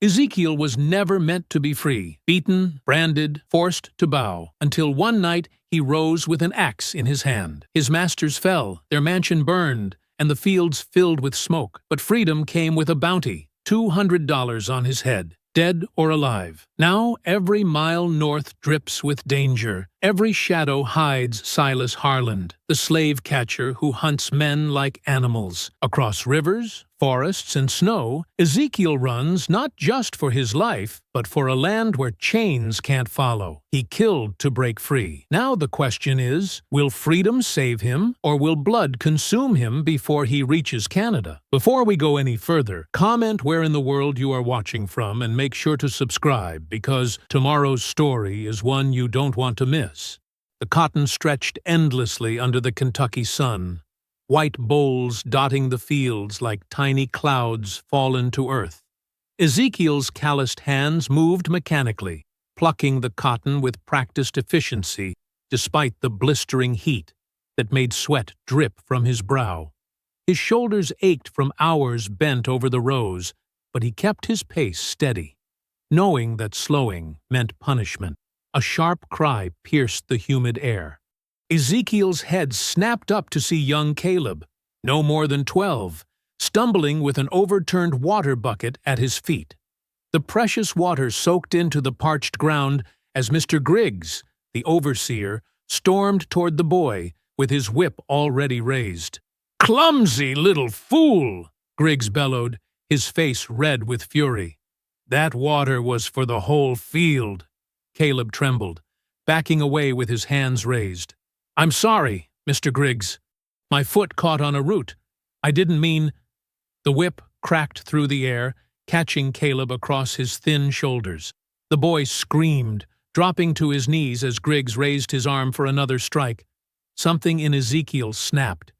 Ezekiel was never meant to be free, beaten, branded, forced to bow, until one night he rose with an axe in his hand. His masters fell, their mansion burned, and the fields filled with smoke. But freedom came with a bounty, $200 on his head, dead or alive. Now every mile north drips with danger. Every shadow hides Silas Harland, the slave catcher who hunts men like animals. Across rivers, forests, and snow, Ezekiel runs not just for his life, but for a land where chains can't follow. He killed to break free. Now the question is, will freedom save him, or will blood consume him before he reaches Canada? Before we go any further, comment where in the world you are watching from and make sure to subscribe, because tomorrow's story is one you don't want to miss. The cotton stretched endlessly under the Kentucky sun, white bowls dotting the fields like tiny clouds fallen to earth. Ezekiel's calloused hands moved mechanically, plucking the cotton with practiced efficiency despite the blistering heat that made sweat drip from his brow. His shoulders ached from hours bent over the rows, but he kept his pace steady, knowing that slowing meant punishment. A sharp cry pierced the humid air. Ezekiel's head snapped up to see young Caleb, no more than 12, stumbling with an overturned water bucket at his feet. The precious water soaked into the parched ground as Mr. Griggs, the overseer, stormed toward the boy with his whip already raised. "Clumsy little fool!" Griggs bellowed, his face red with fury. "That water was for the whole field." Caleb trembled, backing away with his hands raised. "I'm sorry, Mr. Griggs. My foot caught on a root. I didn't mean—" The whip cracked through the air, catching Caleb across his thin shoulders. The boy screamed, dropping to his knees as Griggs raised his arm for another strike. Something in Ezekiel snapped.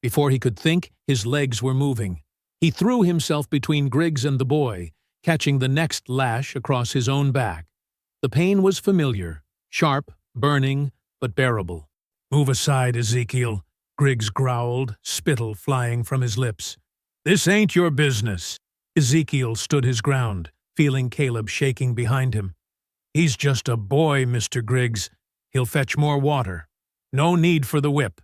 Before he could think, his legs were moving. He threw himself between Griggs and the boy, catching the next lash across his own back. The pain was familiar, sharp, burning, but bearable. "Move aside, Ezekiel," Griggs growled, spittle flying from his lips. "This ain't your business." Ezekiel stood his ground, feeling Caleb shaking behind him. "He's just a boy, Mr. Griggs. He'll fetch more water. No need for the whip."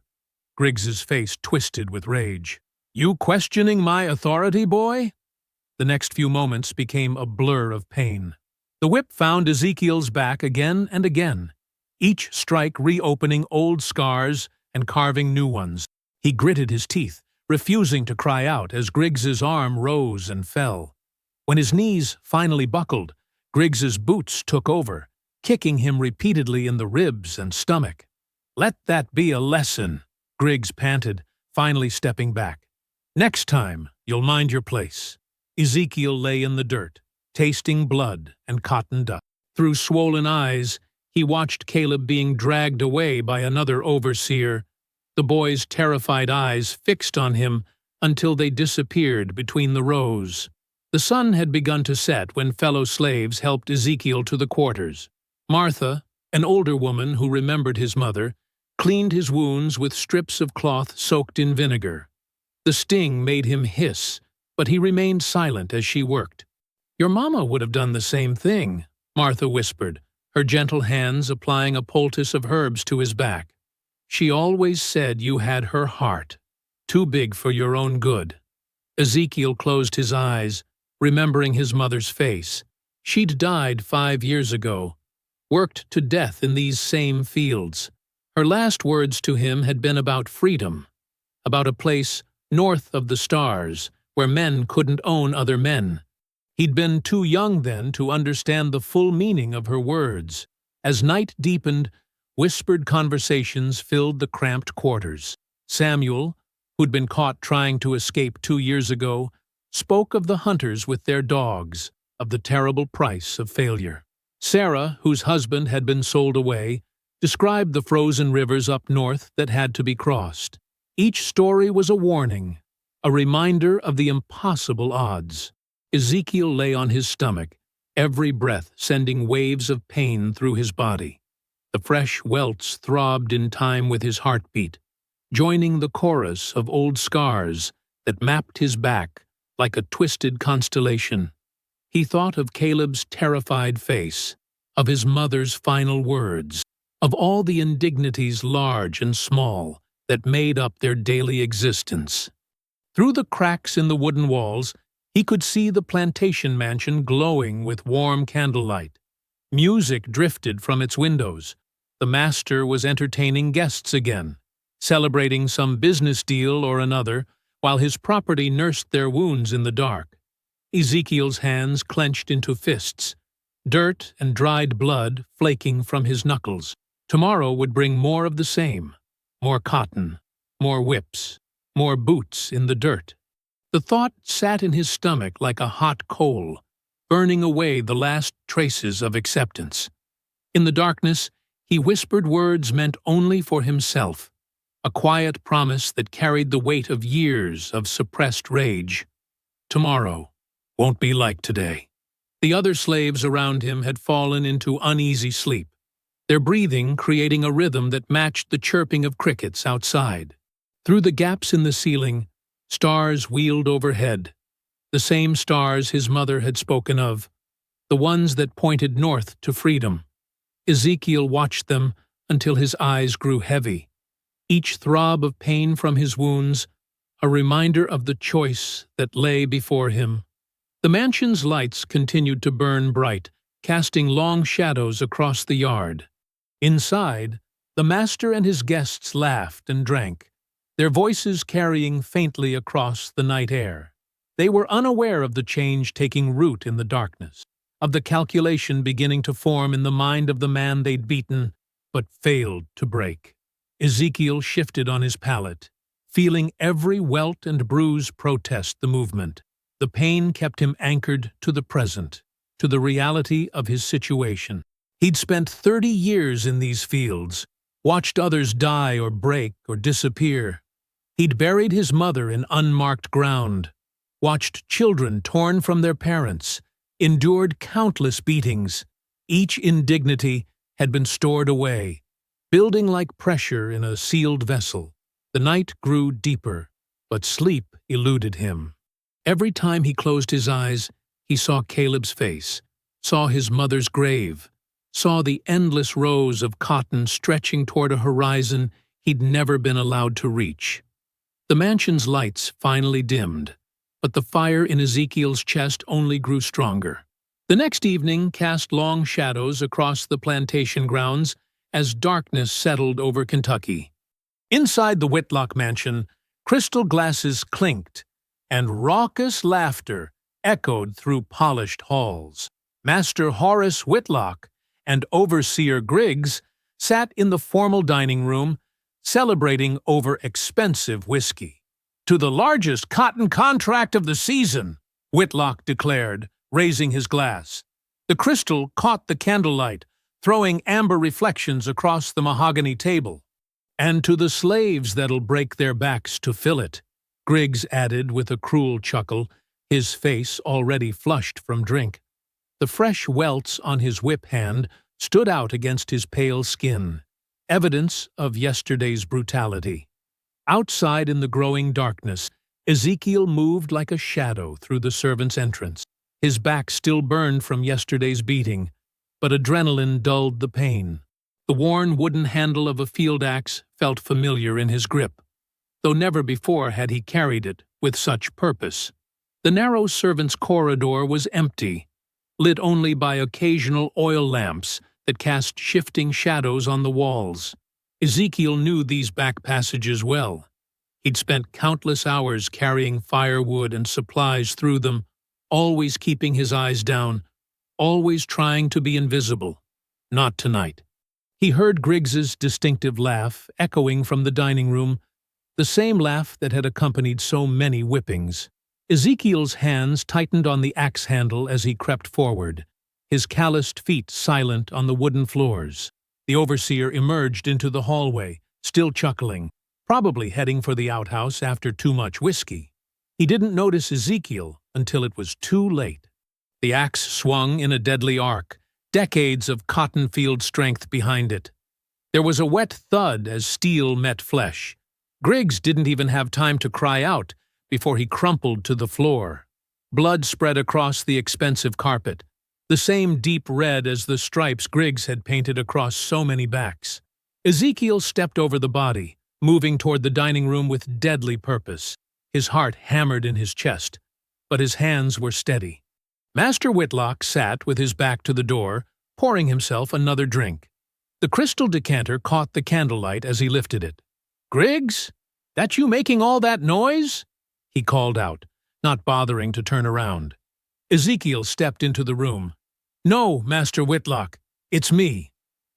Griggs's face twisted with rage. "You questioning my authority, boy?" The next few moments became a blur of pain. The whip found Ezekiel's back again and again, each strike reopening old scars and carving new ones. He gritted his teeth, refusing to cry out as Griggs's arm rose and fell. When his knees finally buckled, Griggs's boots took over, kicking him repeatedly in the ribs and stomach. "Let that be a lesson," Griggs panted, finally stepping back. "Next time, you'll mind your place." Ezekiel lay in the dirt, tasting blood and cotton dust. Through swollen eyes, he watched Caleb being dragged away by another overseer, the boy's terrified eyes fixed on him until they disappeared between the rows. The sun had begun to set when fellow slaves helped Ezekiel to the quarters. Martha, an older woman who remembered his mother, cleaned his wounds with strips of cloth soaked in vinegar. The sting made him hiss, but he remained silent as she worked. "Your mama would have done the same thing," Martha whispered, her gentle hands applying a poultice of herbs to his back. "She always said you had her heart, too big for your own good." Ezekiel closed his eyes, remembering his mother's face. She'd died 5 years ago, worked to death in these same fields. Her last words to him had been about freedom, about a place north of the stars where men couldn't own other men. He'd been too young then to understand the full meaning of her words. As night deepened, whispered conversations filled the cramped quarters. Samuel, who'd been caught trying to escape 2 years ago, spoke of the hunters with their dogs, of the terrible price of failure. Sarah, whose husband had been sold away, described the frozen rivers up north that had to be crossed. Each story was a warning, a reminder of the impossible odds. Ezekiel lay on his stomach, every breath sending waves of pain through his body. The fresh welts throbbed in time with his heartbeat, joining the chorus of old scars that mapped his back like a twisted constellation. He thought of Caleb's terrified face, of his mother's final words, of all the indignities large and small that made up their daily existence. Through the cracks in the wooden walls, he could see the plantation mansion glowing with warm candlelight. Music drifted from its windows. The master was entertaining guests again, celebrating some business deal or another, while his property nursed their wounds in the dark. Ezekiel's hands clenched into fists, dirt and dried blood flaking from his knuckles. Tomorrow would bring more of the same, more cotton, more whips, more boots in the dirt. The thought sat in his stomach like a hot coal, burning away the last traces of acceptance. In the darkness, he whispered words meant only for himself, a quiet promise that carried the weight of years of suppressed rage. Tomorrow won't be like today. The other slaves around him had fallen into uneasy sleep, their breathing creating a rhythm that matched the chirping of crickets outside. Through the gaps in the ceiling, stars wheeled overhead, the same stars his mother had spoken of, the ones that pointed north to freedom. Ezekiel watched them until his eyes grew heavy, each throb of pain from his wounds a reminder of the choice that lay before him. The mansion's lights continued to burn bright, casting long shadows across the yard. Inside, the master and his guests laughed and drank, their voices carrying faintly across the night air. They were unaware of the change taking root in the darkness, of the calculation beginning to form in the mind of the man they'd beaten, but failed to break. Ezekiel shifted on his pallet, feeling every welt and bruise protest the movement. The pain kept him anchored to the present, to the reality of his situation. He'd spent 30 years in these fields, watched others die or break or disappear. He'd buried his mother in unmarked ground, watched children torn from their parents, endured countless beatings. Each indignity had been stored away, building like pressure in a sealed vessel. The night grew deeper, but sleep eluded him. Every time he closed his eyes, he saw Caleb's face, saw his mother's grave, saw the endless rows of cotton stretching toward a horizon he'd never been allowed to reach. The mansion's lights finally dimmed, but the fire in Ezekiel's chest only grew stronger. The next evening cast long shadows across the plantation grounds as darkness settled over Kentucky. Inside the Whitlock mansion, crystal glasses clinked, and raucous laughter echoed through polished halls. Master Horace Whitlock and Overseer Griggs sat in the formal dining room, celebrating over expensive whiskey. "To the largest cotton contract of the season," Whitlock declared, raising his glass. The crystal caught the candlelight, throwing amber reflections across the mahogany table. "And to the slaves that'll break their backs to fill it," Griggs added with a cruel chuckle, his face already flushed from drink. The fresh welts on his whip hand stood out against his pale skin, evidence of yesterday's brutality. Outside in the growing darkness, Ezekiel moved like a shadow through the servants' entrance. His back still burned from yesterday's beating, but adrenaline dulled the pain. The worn wooden handle of a field axe felt familiar in his grip, though never before had he carried it with such purpose. The narrow servants' corridor was empty, lit only by occasional oil lamps that cast shifting shadows on the walls. Ezekiel knew these back passages well. He'd spent countless hours carrying firewood and supplies through them, always keeping his eyes down, always trying to be invisible. Not tonight. He heard Griggs's distinctive laugh echoing from the dining room, the same laugh that had accompanied so many whippings. Ezekiel's hands tightened on the axe handle as he crept forward, his calloused feet silent on the wooden floors. The overseer emerged into the hallway, still chuckling, probably heading for the outhouse after too much whiskey. He didn't notice Ezekiel until it was too late. The axe swung in a deadly arc, decades of cotton field strength behind it. There was a wet thud as steel met flesh. Griggs didn't even have time to cry out before he crumpled to the floor. Blood spread across the expensive carpet, the same deep red as the stripes Griggs had painted across so many backs. Ezekiel stepped over the body, moving toward the dining room with deadly purpose. His heart hammered in his chest, but his hands were steady. Master Whitlock sat with his back to the door, pouring himself another drink. The crystal decanter caught the candlelight as he lifted it. "Griggs, that you making all that noise?" he called out, not bothering to turn around. Ezekiel stepped into the room. "No, Master Whitlock, it's me."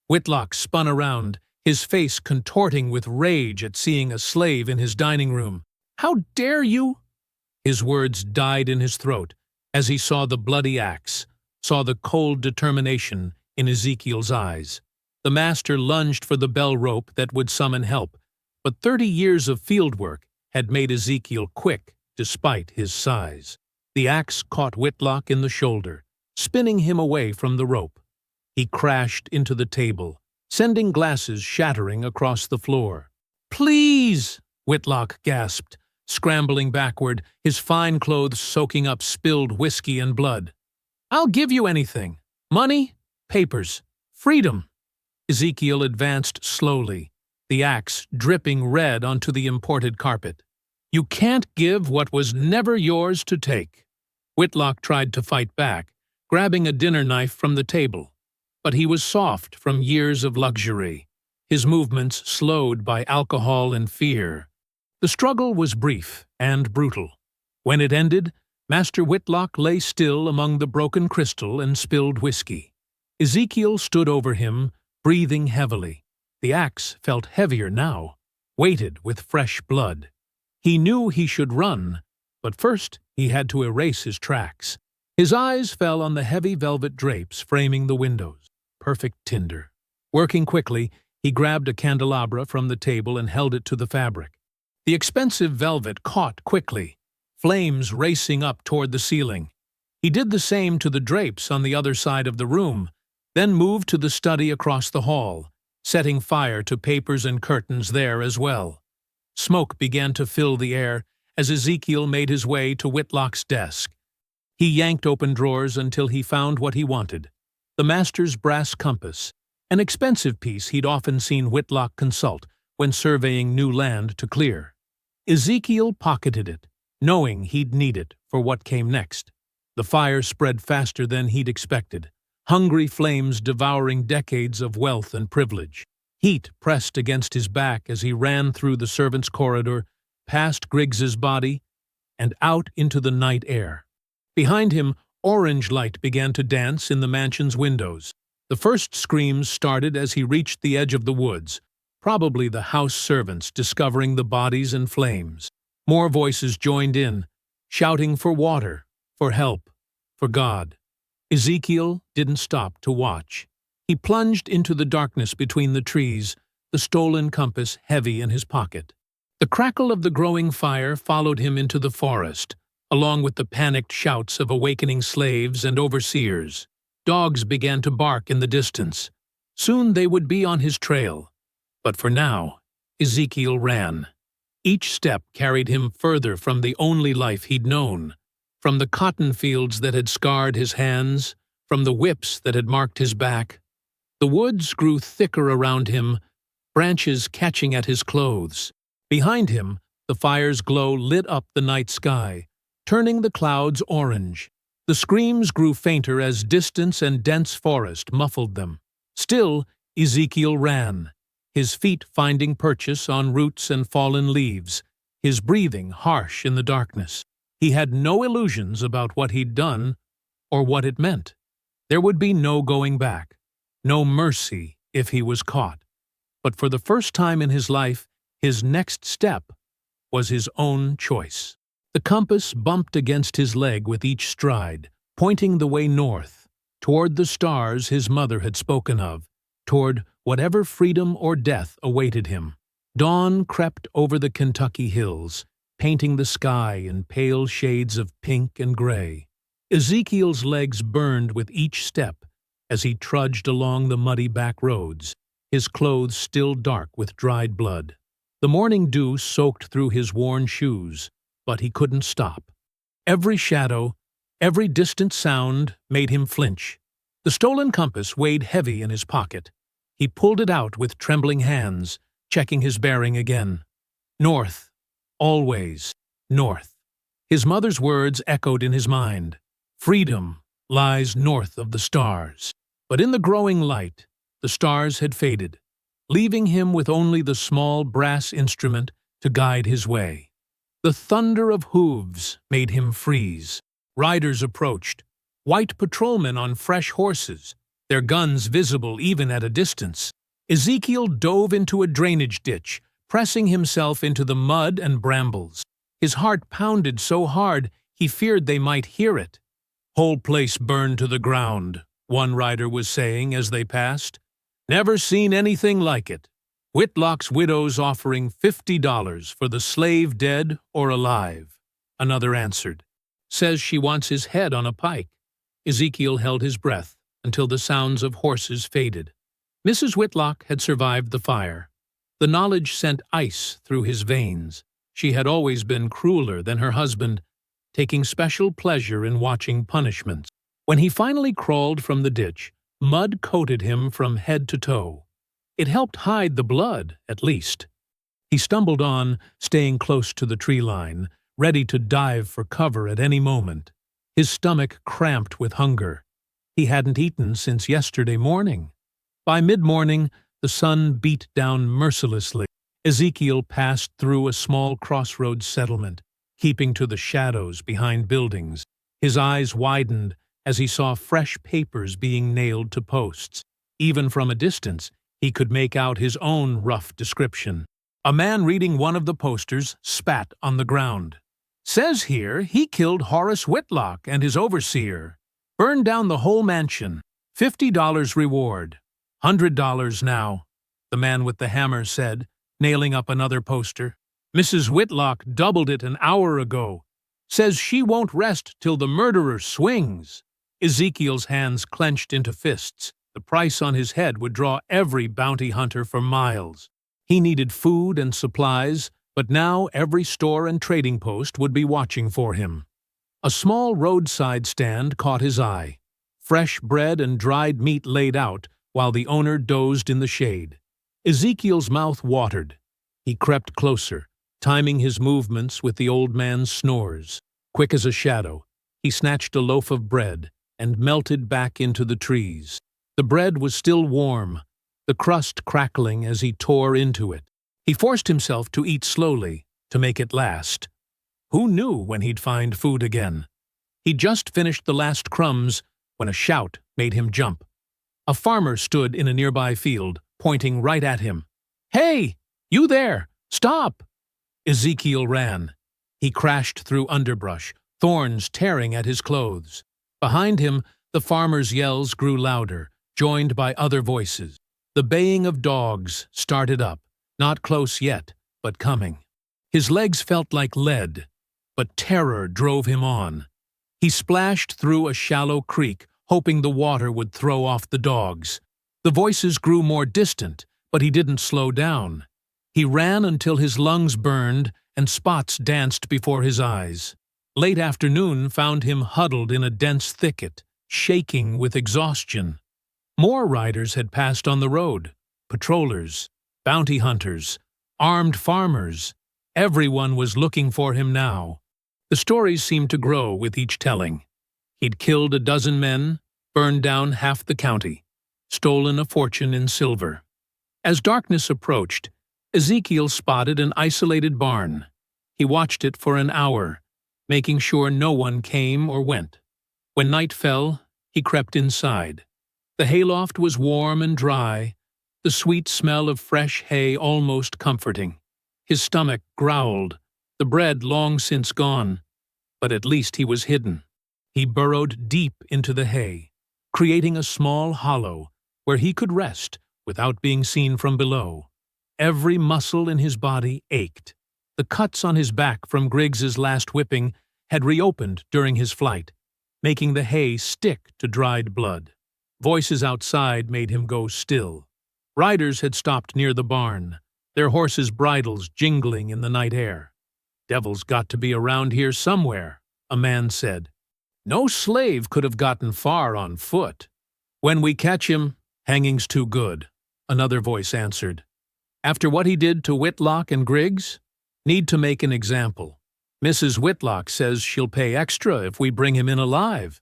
Whitlock spun around, his face contorting with rage at seeing a slave in his dining room. "How dare you?" His words died in his throat as he saw the bloody axe, saw the cold determination in Ezekiel's eyes. The master lunged for the bell rope that would summon help, but 30 years of field work had made Ezekiel quick despite his size. The axe caught Whitlock in the shoulder, spinning him away from the rope. He crashed into the table, sending glasses shattering across the floor. "Please!" Whitlock gasped, scrambling backward, his fine clothes soaking up spilled whiskey and blood. "I'll give you anything. Money, papers, freedom." Ezekiel advanced slowly, the axe dripping red onto the imported carpet. "You can't give what was never yours to take." Whitlock tried to fight back, grabbing a dinner knife from the table. But he was soft from years of luxury, his movements slowed by alcohol and fear. The struggle was brief and brutal. When it ended, Master Whitlock lay still among the broken crystal and spilled whiskey. Ezekiel stood over him, breathing heavily. The axe felt heavier now, weighted with fresh blood. He knew he should run, but first he had to erase his tracks. His eyes fell on the heavy velvet drapes framing the windows. Perfect tinder. Working quickly, he grabbed a candelabra from the table and held it to the fabric. The expensive velvet caught quickly, flames racing up toward the ceiling. He did the same to the drapes on the other side of the room, then moved to the study across the hall, setting fire to papers and curtains there as well. Smoke began to fill the air as Ezekiel made his way to Whitlock's desk. He yanked open drawers until he found what he wanted: the master's brass compass, an expensive piece he'd often seen Whitlock consult when surveying new land to clear. Ezekiel pocketed it, knowing he'd need it for what came next. The fire spread faster than he'd expected, hungry flames devouring decades of wealth and privilege. Heat pressed against his back as he ran through the servants' corridor, past Griggs's body, and out into the night air. Behind him, orange light began to dance in the mansion's windows. The first screams started as he reached the edge of the woods, probably the house servants discovering the bodies and flames. More voices joined in, shouting for water, for help, for God. Ezekiel didn't stop to watch. He plunged into the darkness between the trees, the stolen compass heavy in his pocket. The crackle of the growing fire followed him into the forest, along with the panicked shouts of awakening slaves and overseers. Dogs began to bark in the distance. Soon they would be on his trail. But for now, Ezekiel ran. Each step carried him further from the only life he'd known, from the cotton fields that had scarred his hands, from the whips that had marked his back. The woods grew thicker around him, branches catching at his clothes. Behind him, the fire's glow lit up the night sky, turning the clouds orange. The screams grew fainter as distance and dense forest muffled them. Still, Ezekiel ran, his feet finding purchase on roots and fallen leaves, his breathing harsh in the darkness. He had no illusions about what he'd done or what it meant. There would be no going back, no mercy if he was caught. But for the first time in his life, his next step was his own choice. The compass bumped against his leg with each stride, pointing the way north, toward the stars his mother had spoken of, toward whatever freedom or death awaited him. Dawn crept over the Kentucky hills, painting the sky in pale shades of pink and gray. Ezekiel's legs burned with each step as he trudged along the muddy back roads, his clothes still dark with dried blood. The morning dew soaked through his worn shoes, but he couldn't stop. Every shadow, Every distant sound made him flinch. The stolen compass weighed heavy in his pocket. He pulled it out with trembling hands, checking his bearing again. North. Always. North. His mother's words echoed in his mind. Freedom lies north of the stars. But in the growing light, the stars had faded, leaving him with only the small brass instrument to guide his way. The thunder of hooves made him freeze. Riders approached, white patrolmen on fresh horses, their guns visible even at a distance. Ezekiel dove into a drainage ditch, pressing himself into the mud and brambles. His heart pounded so hard he feared they might hear it. "Whole place burned to the ground," one rider was saying as they passed. "Never seen anything like it. Whitlock's widow's offering $50 for the slave dead or alive," another answered. "Says she wants his head on a pike." Ezekiel held his breath until the sounds of horses faded. Mrs. Whitlock had survived the fire. The knowledge sent ice through his veins. She had always been crueler than her husband, taking special pleasure in watching punishments. When he finally crawled from the ditch, mud coated him from head to toe. It helped hide the blood, at least. He stumbled on, staying close to the tree line, ready to dive for cover at any moment. His stomach cramped with hunger. He hadn't eaten since yesterday morning. By mid-morning, the sun beat down mercilessly. Ezekiel passed through a small crossroads settlement, keeping to the shadows behind buildings. His eyes widened as he saw fresh papers being nailed to posts. Even from a distance, he could make out his own rough description. A man reading one of the posters spat on the ground. "Says here he killed Horace Whitlock and his overseer. Burned down the whole mansion. $50 reward. $100 now," the man with the hammer said, nailing up another poster. "Mrs. Whitlock doubled it an hour ago. Says she won't rest till the murderer swings." Ezekiel's hands clenched into fists. The price on his head would draw every bounty hunter for miles. He needed food and supplies, but now every store and trading post would be watching for him. A small roadside stand caught his eye. Fresh bread and dried meat laid out, while the owner dozed in the shade. Ezekiel's mouth watered. He crept closer, timing his movements with the old man's snores. Quick as a shadow, he snatched a loaf of bread and melted back into the trees. The bread was still warm, the crust crackling as he tore into it. He forced himself to eat slowly, to make it last. Who knew when he'd find food again? He'd just finished the last crumbs when a shout made him jump. A farmer stood in a nearby field, pointing right at him. "Hey, you there! Stop!" Ezekiel ran. He crashed through underbrush, thorns tearing at his clothes. Behind him, the farmer's yells grew louder, joined by other voices. The baying of dogs started up, not close yet, but coming. His legs felt like lead, but terror drove him on. He splashed through a shallow creek, hoping the water would throw off the dogs. The voices grew more distant, but he didn't slow down. He ran until his lungs burned and spots danced before his eyes. Late afternoon found him huddled in a dense thicket, shaking with exhaustion. More riders had passed on the road. Patrollers, bounty hunters, armed farmers. Everyone was looking for him now. The stories seemed to grow with each telling. He'd killed a dozen men, burned down half the county, stolen a fortune in silver. As darkness approached, Ezekiel spotted an isolated barn. He watched it for an hour, making sure no one came or went. When night fell, he crept inside. The hayloft was warm and dry, the sweet smell of fresh hay almost comforting. His stomach growled, the bread long since gone, but at least he was hidden. He burrowed deep into the hay, creating a small hollow where he could rest without being seen from below. Every muscle in his body ached. The cuts on his back from Griggs's last whipping had reopened during his flight, making the hay stick to dried blood. Voices outside made him go still. Riders had stopped near the barn, their horses' bridles jingling in the night air. "Devil's got to be around here somewhere," a man said. No slave could have gotten far on foot. When we catch him, hanging's too good, another voice answered. After what he did to Whitlock and Griggs? Need to make an example. Mrs. Whitlock says she'll pay extra if we bring him in alive.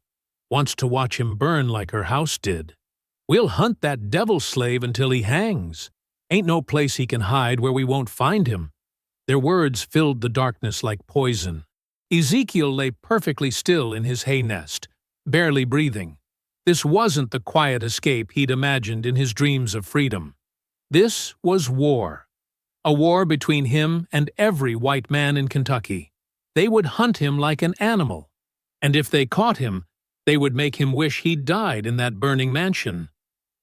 Wants to watch him burn like her house did. We'll hunt that devil slave until he hangs. Ain't no place he can hide where we won't find him. Their words filled the darkness like poison. Ezekiel lay perfectly still in his hay nest, barely breathing. This wasn't the quiet escape he'd imagined in his dreams of freedom. This was war. A war between him and every white man in Kentucky. They would hunt him like an animal. And if they caught him, they would make him wish he'd died in that burning mansion.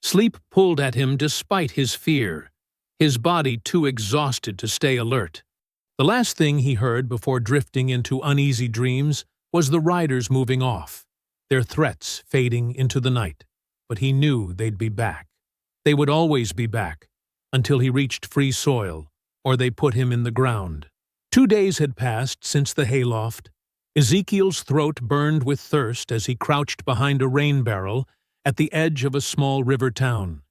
Sleep pulled at him despite his fear, his body too exhausted to stay alert. The last thing he heard before drifting into uneasy dreams was the riders moving off, their threats fading into the night. But he knew they'd be back. They would always be back, until he reached free soil, or they put him in the ground. 2 days had passed since the hayloft. Ezekiel's throat burned with thirst as he crouched behind a rain barrel at the edge of a small river town.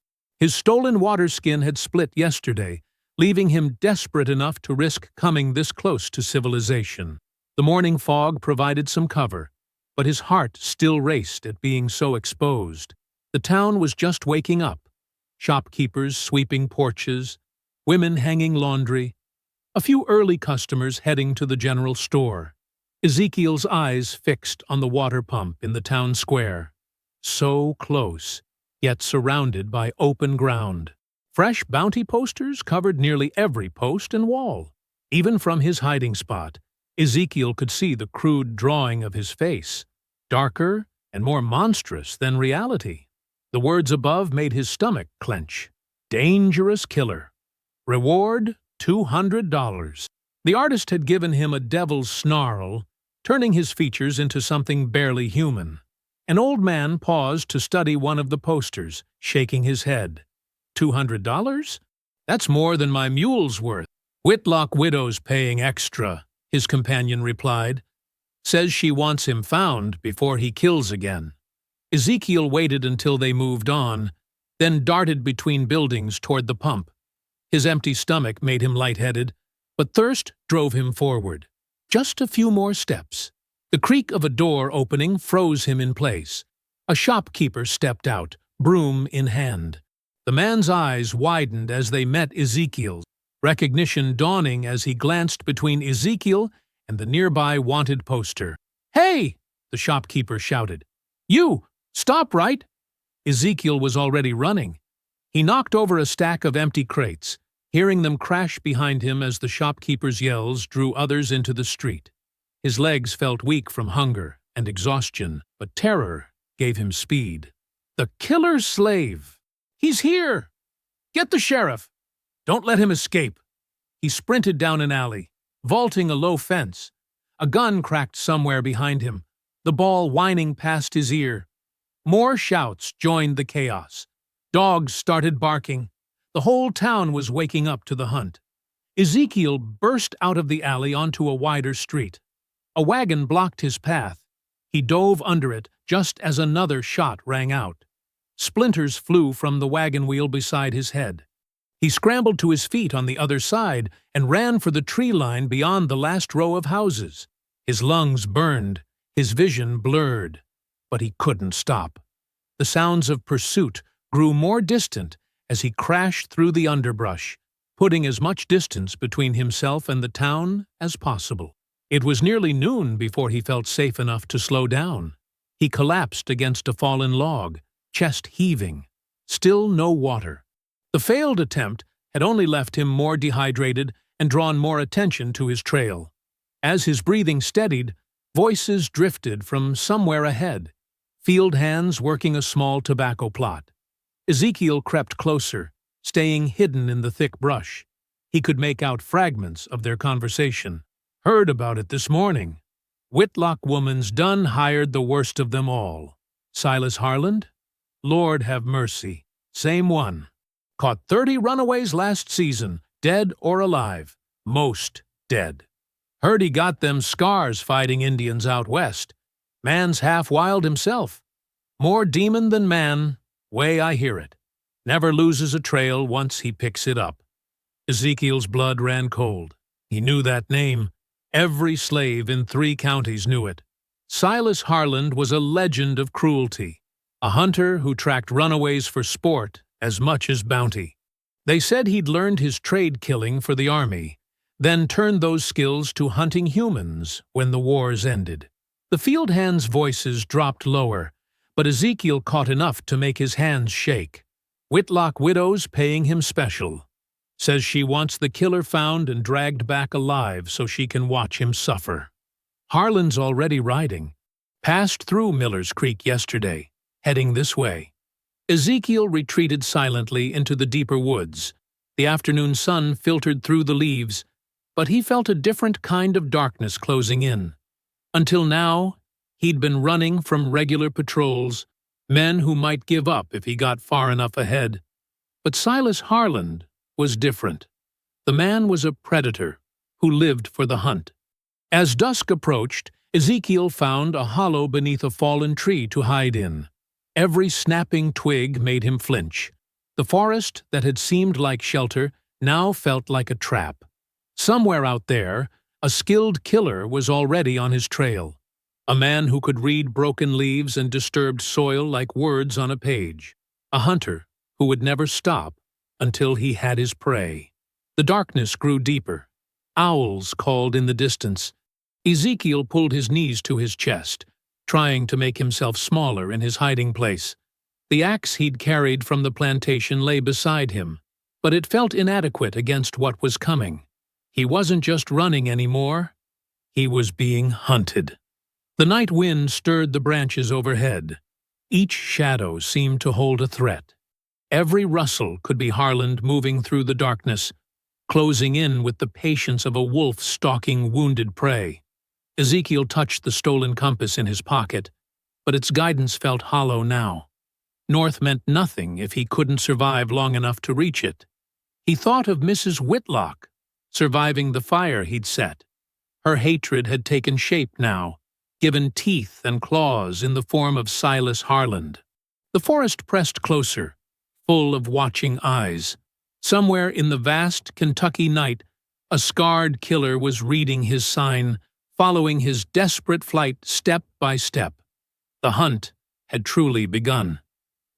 His stolen water skin had split yesterday, leaving him desperate enough to risk coming this close to civilization. The morning fog provided some cover, but his heart still raced at being so exposed. The town was just waking up. Shopkeepers sweeping porches, women hanging laundry, a few early customers heading to the general store. Ezekiel's eyes fixed on the water pump in the town square. So close, yet surrounded by open ground. Fresh bounty posters covered nearly every post and wall. Even from his hiding spot, Ezekiel could see the crude drawing of his face, darker and more monstrous than reality. The words above made his stomach clench. Dangerous killer. Reward $200. The artist had given him a devil's snarl, turning his features into something barely human. An old man paused to study one of the posters, shaking his head. $200? That's more than my mule's worth. Whitlock widow's paying extra, his companion replied. Says she wants him found before he kills again. Ezekiel waited until they moved on, then darted between buildings toward the pump. His empty stomach made him lightheaded, but thirst drove him forward. Just a few more steps. The creak of a door opening froze him in place. A shopkeeper stepped out, broom in hand. The man's eyes widened as they met Ezekiel's, recognition dawning as he glanced between Ezekiel and the nearby wanted poster. "Hey!" the shopkeeper shouted. "You! Stop right!" Ezekiel was already running. He knocked over a stack of empty crates, hearing them crash behind him as the shopkeeper's yells drew others into the street. His legs felt weak from hunger and exhaustion, but terror gave him speed. The killer slave! He's here! Get the sheriff! Don't let him escape! He sprinted down an alley, vaulting a low fence. A gun cracked somewhere behind him, the ball whining past his ear. More shouts joined the chaos. Dogs started barking. The whole town was waking up to the hunt. Ezekiel burst out of the alley onto a wider street. A wagon blocked his path. He dove under it just as another shot rang out. Splinters flew from the wagon wheel beside his head. He scrambled to his feet on the other side and ran for the tree line beyond the last row of houses. His lungs burned, his vision blurred, but he couldn't stop. The sounds of pursuit grew more distant as he crashed through the underbrush, putting as much distance between himself and the town as possible. It was nearly noon before he felt safe enough to slow down. He collapsed against a fallen log, chest heaving. Still no water. The failed attempt had only left him more dehydrated and drawn more attention to his trail. As his breathing steadied, voices drifted from somewhere ahead, field hands working a small tobacco plot. Ezekiel crept closer, staying hidden in the thick brush. He could make out fragments of their conversation. Heard about it this morning. Whitlock woman's done hired the worst of them all. Silas Harland? Lord have mercy. Same one. Caught 30 runaways last season, dead or alive. Most dead. Heard he got them scars fighting Indians out west. Man's half wild himself. More demon than man, way I hear it. Never loses a trail once he picks it up. Ezekiel's blood ran cold. He knew that name. Every slave in 3 counties knew it. Silas Harland was a legend of cruelty, a hunter who tracked runaways for sport as much as bounty. They said he'd learned his trade killing for the army, then turned those skills to hunting humans when the wars ended. The field hands' voices dropped lower, but Ezekiel caught enough to make his hands shake. Whitlock Widow's paying him special. Says she wants the killer found and dragged back alive so she can watch him suffer. Harlan's already riding. Passed through Miller's Creek yesterday, heading this way. Ezekiel retreated silently into the deeper woods. The afternoon sun filtered through the leaves, but he felt a different kind of darkness closing in. Until now, he'd been running from regular patrols, men who might give up if he got far enough ahead. But Silas Harland was different. The man was a predator who lived for the hunt. As dusk approached, Ezekiel found a hollow beneath a fallen tree to hide in. Every snapping twig made him flinch. The forest that had seemed like shelter now felt like a trap. Somewhere out there, a skilled killer was already on his trail. A man who could read broken leaves and disturbed soil like words on a page. A hunter who would never stop until he had his prey. The darkness grew deeper. Owls called in the distance. Ezekiel pulled his knees to his chest, trying to make himself smaller in his hiding place. The axe he'd carried from the plantation lay beside him, but it felt inadequate against what was coming. He wasn't just running anymore. He was being hunted. The night wind stirred the branches overhead. Each shadow seemed to hold a threat. Every rustle could be Harland moving through the darkness, closing in with the patience of a wolf stalking wounded prey. Ezekiel touched the stolen compass in his pocket, but its guidance felt hollow now. North meant nothing if he couldn't survive long enough to reach it. He thought of Mrs. Whitlock, surviving the fire he'd set. Her hatred had taken shape now, given teeth and claws in the form of Silas Harland. The forest pressed closer, full of watching eyes. Somewhere in the vast Kentucky night, a scarred killer was reading his sign, following his desperate flight step by step. The hunt had truly begun.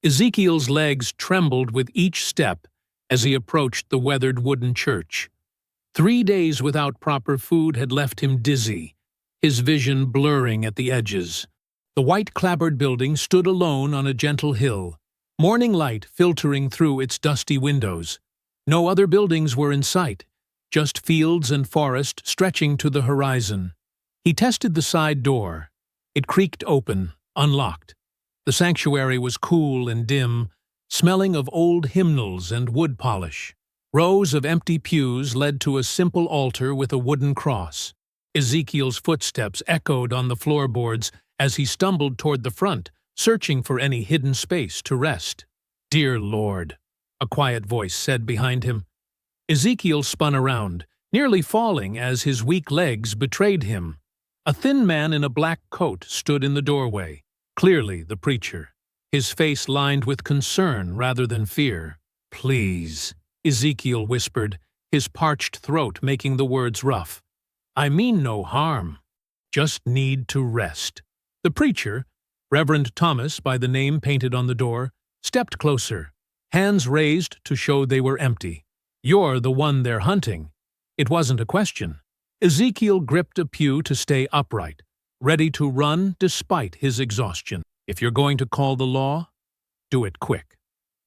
Ezekiel's legs trembled with each step as he approached the weathered wooden church. 3 days without proper food had left him dizzy, his vision blurring at the edges. The white-clapboard building stood alone on a gentle hill, morning light filtering through its dusty windows. No other buildings were in sight, just fields and forest stretching to the horizon. He tested the side door. It creaked open, unlocked. The sanctuary was cool and dim, smelling of old hymnals and wood polish. Rows of empty pews led to a simple altar with a wooden cross. Ezekiel's footsteps echoed on the floorboards as he stumbled toward the front, searching for any hidden space to rest. "Dear Lord," a quiet voice said behind him. Ezekiel spun around, nearly falling as his weak legs betrayed him. A thin man in a black coat stood in the doorway, clearly the preacher, his face lined with concern rather than fear. "Please," Ezekiel whispered, his parched throat making the words rough. "I mean no harm. Just need to rest." The preacher, Reverend Thomas by the name painted on the door, stepped closer, hands raised to show they were empty. "You're the one they're hunting." It wasn't a question. Ezekiel gripped a pew to stay upright, ready to run despite his exhaustion. "If you're going to call the law, do it quick."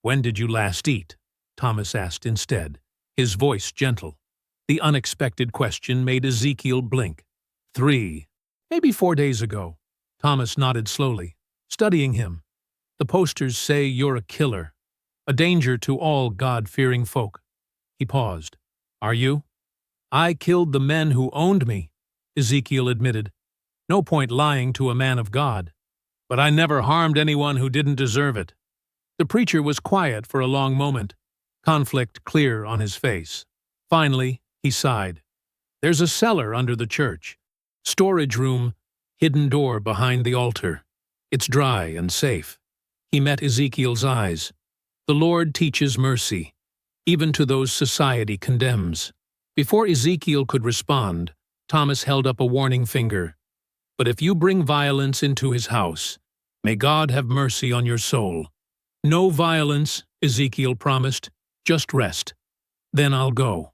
"When did you last eat?" Thomas asked instead, his voice gentle. The unexpected question made Ezekiel blink. 3, maybe 4 days ago. Thomas nodded slowly, studying him. "The posters say you're a killer, a danger to all God-fearing folk." He paused. "Are you?" "I killed the men who owned me," Ezekiel admitted. "No point lying to a man of God. But I never harmed anyone who didn't deserve it." The preacher was quiet for a long moment, conflict clear on his face. Finally, he sighed. "There's a cellar under the church. Storage room." hidden door behind the altar. It's dry and safe. He met Ezekiel's eyes. The Lord teaches mercy, even to those society condemns. Before Ezekiel could respond, Thomas held up a warning finger. But if you bring violence into his house, may God have mercy on your soul. No violence, Ezekiel promised, just rest. Then I'll go.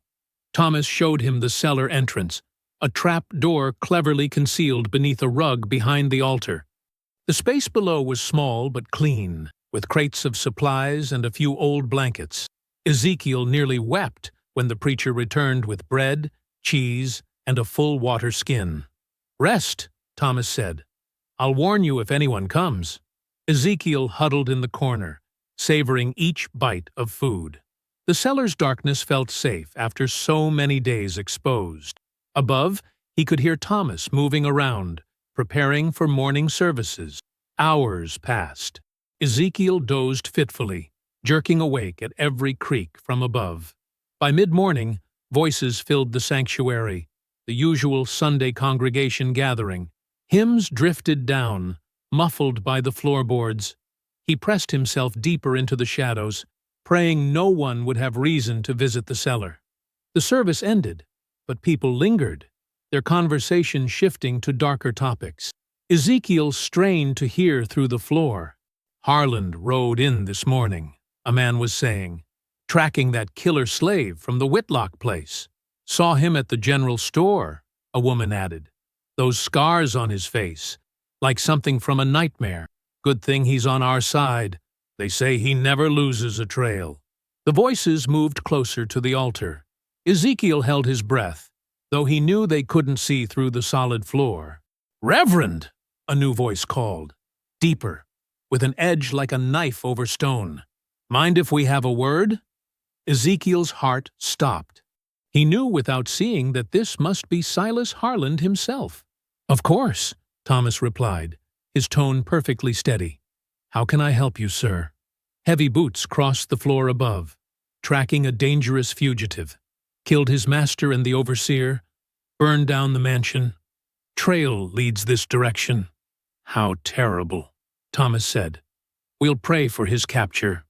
Thomas showed him the cellar entrance, a trap door cleverly concealed beneath a rug behind the altar. The space below was small but clean, with crates of supplies and a few old blankets. Ezekiel nearly wept when the preacher returned with bread, cheese, and a full water skin. "Rest," Thomas said. "I'll warn you if anyone comes." Ezekiel huddled in the corner, savoring each bite of food. The cellar's darkness felt safe after so many days exposed. Above, he could hear Thomas moving around, preparing for morning services. Hours passed. Ezekiel dozed fitfully, jerking awake at every creak from above. By mid-morning, voices filled the sanctuary, the usual Sunday congregation gathering. Hymns drifted down, muffled by the floorboards. He pressed himself deeper into the shadows, praying no one would have reason to visit the cellar. The service ended, but people lingered, their conversation shifting to darker topics. Ezekiel strained to hear through the floor. "Harland rode in this morning," a man was saying, "tracking that killer slave from the Whitlock place. Saw him at the general store," a woman added. "Those scars on his face, like something from a nightmare. Good thing he's on our side. They say he never loses a trail." The voices moved closer to the altar. Ezekiel held his breath, though he knew they couldn't see through the solid floor. "Reverend!" a new voice called, deeper, with an edge like a knife over stone. "Mind if we have a word?" Ezekiel's heart stopped. He knew without seeing that this must be Silas Harland himself. "Of course," Thomas replied, his tone perfectly steady. "How can I help you, sir?" Heavy boots crossed the floor above, tracking a dangerous fugitive. Killed his master and the overseer, burned down the mansion. Trail leads this direction. "How terrible," Thomas said. "We'll pray for his capture."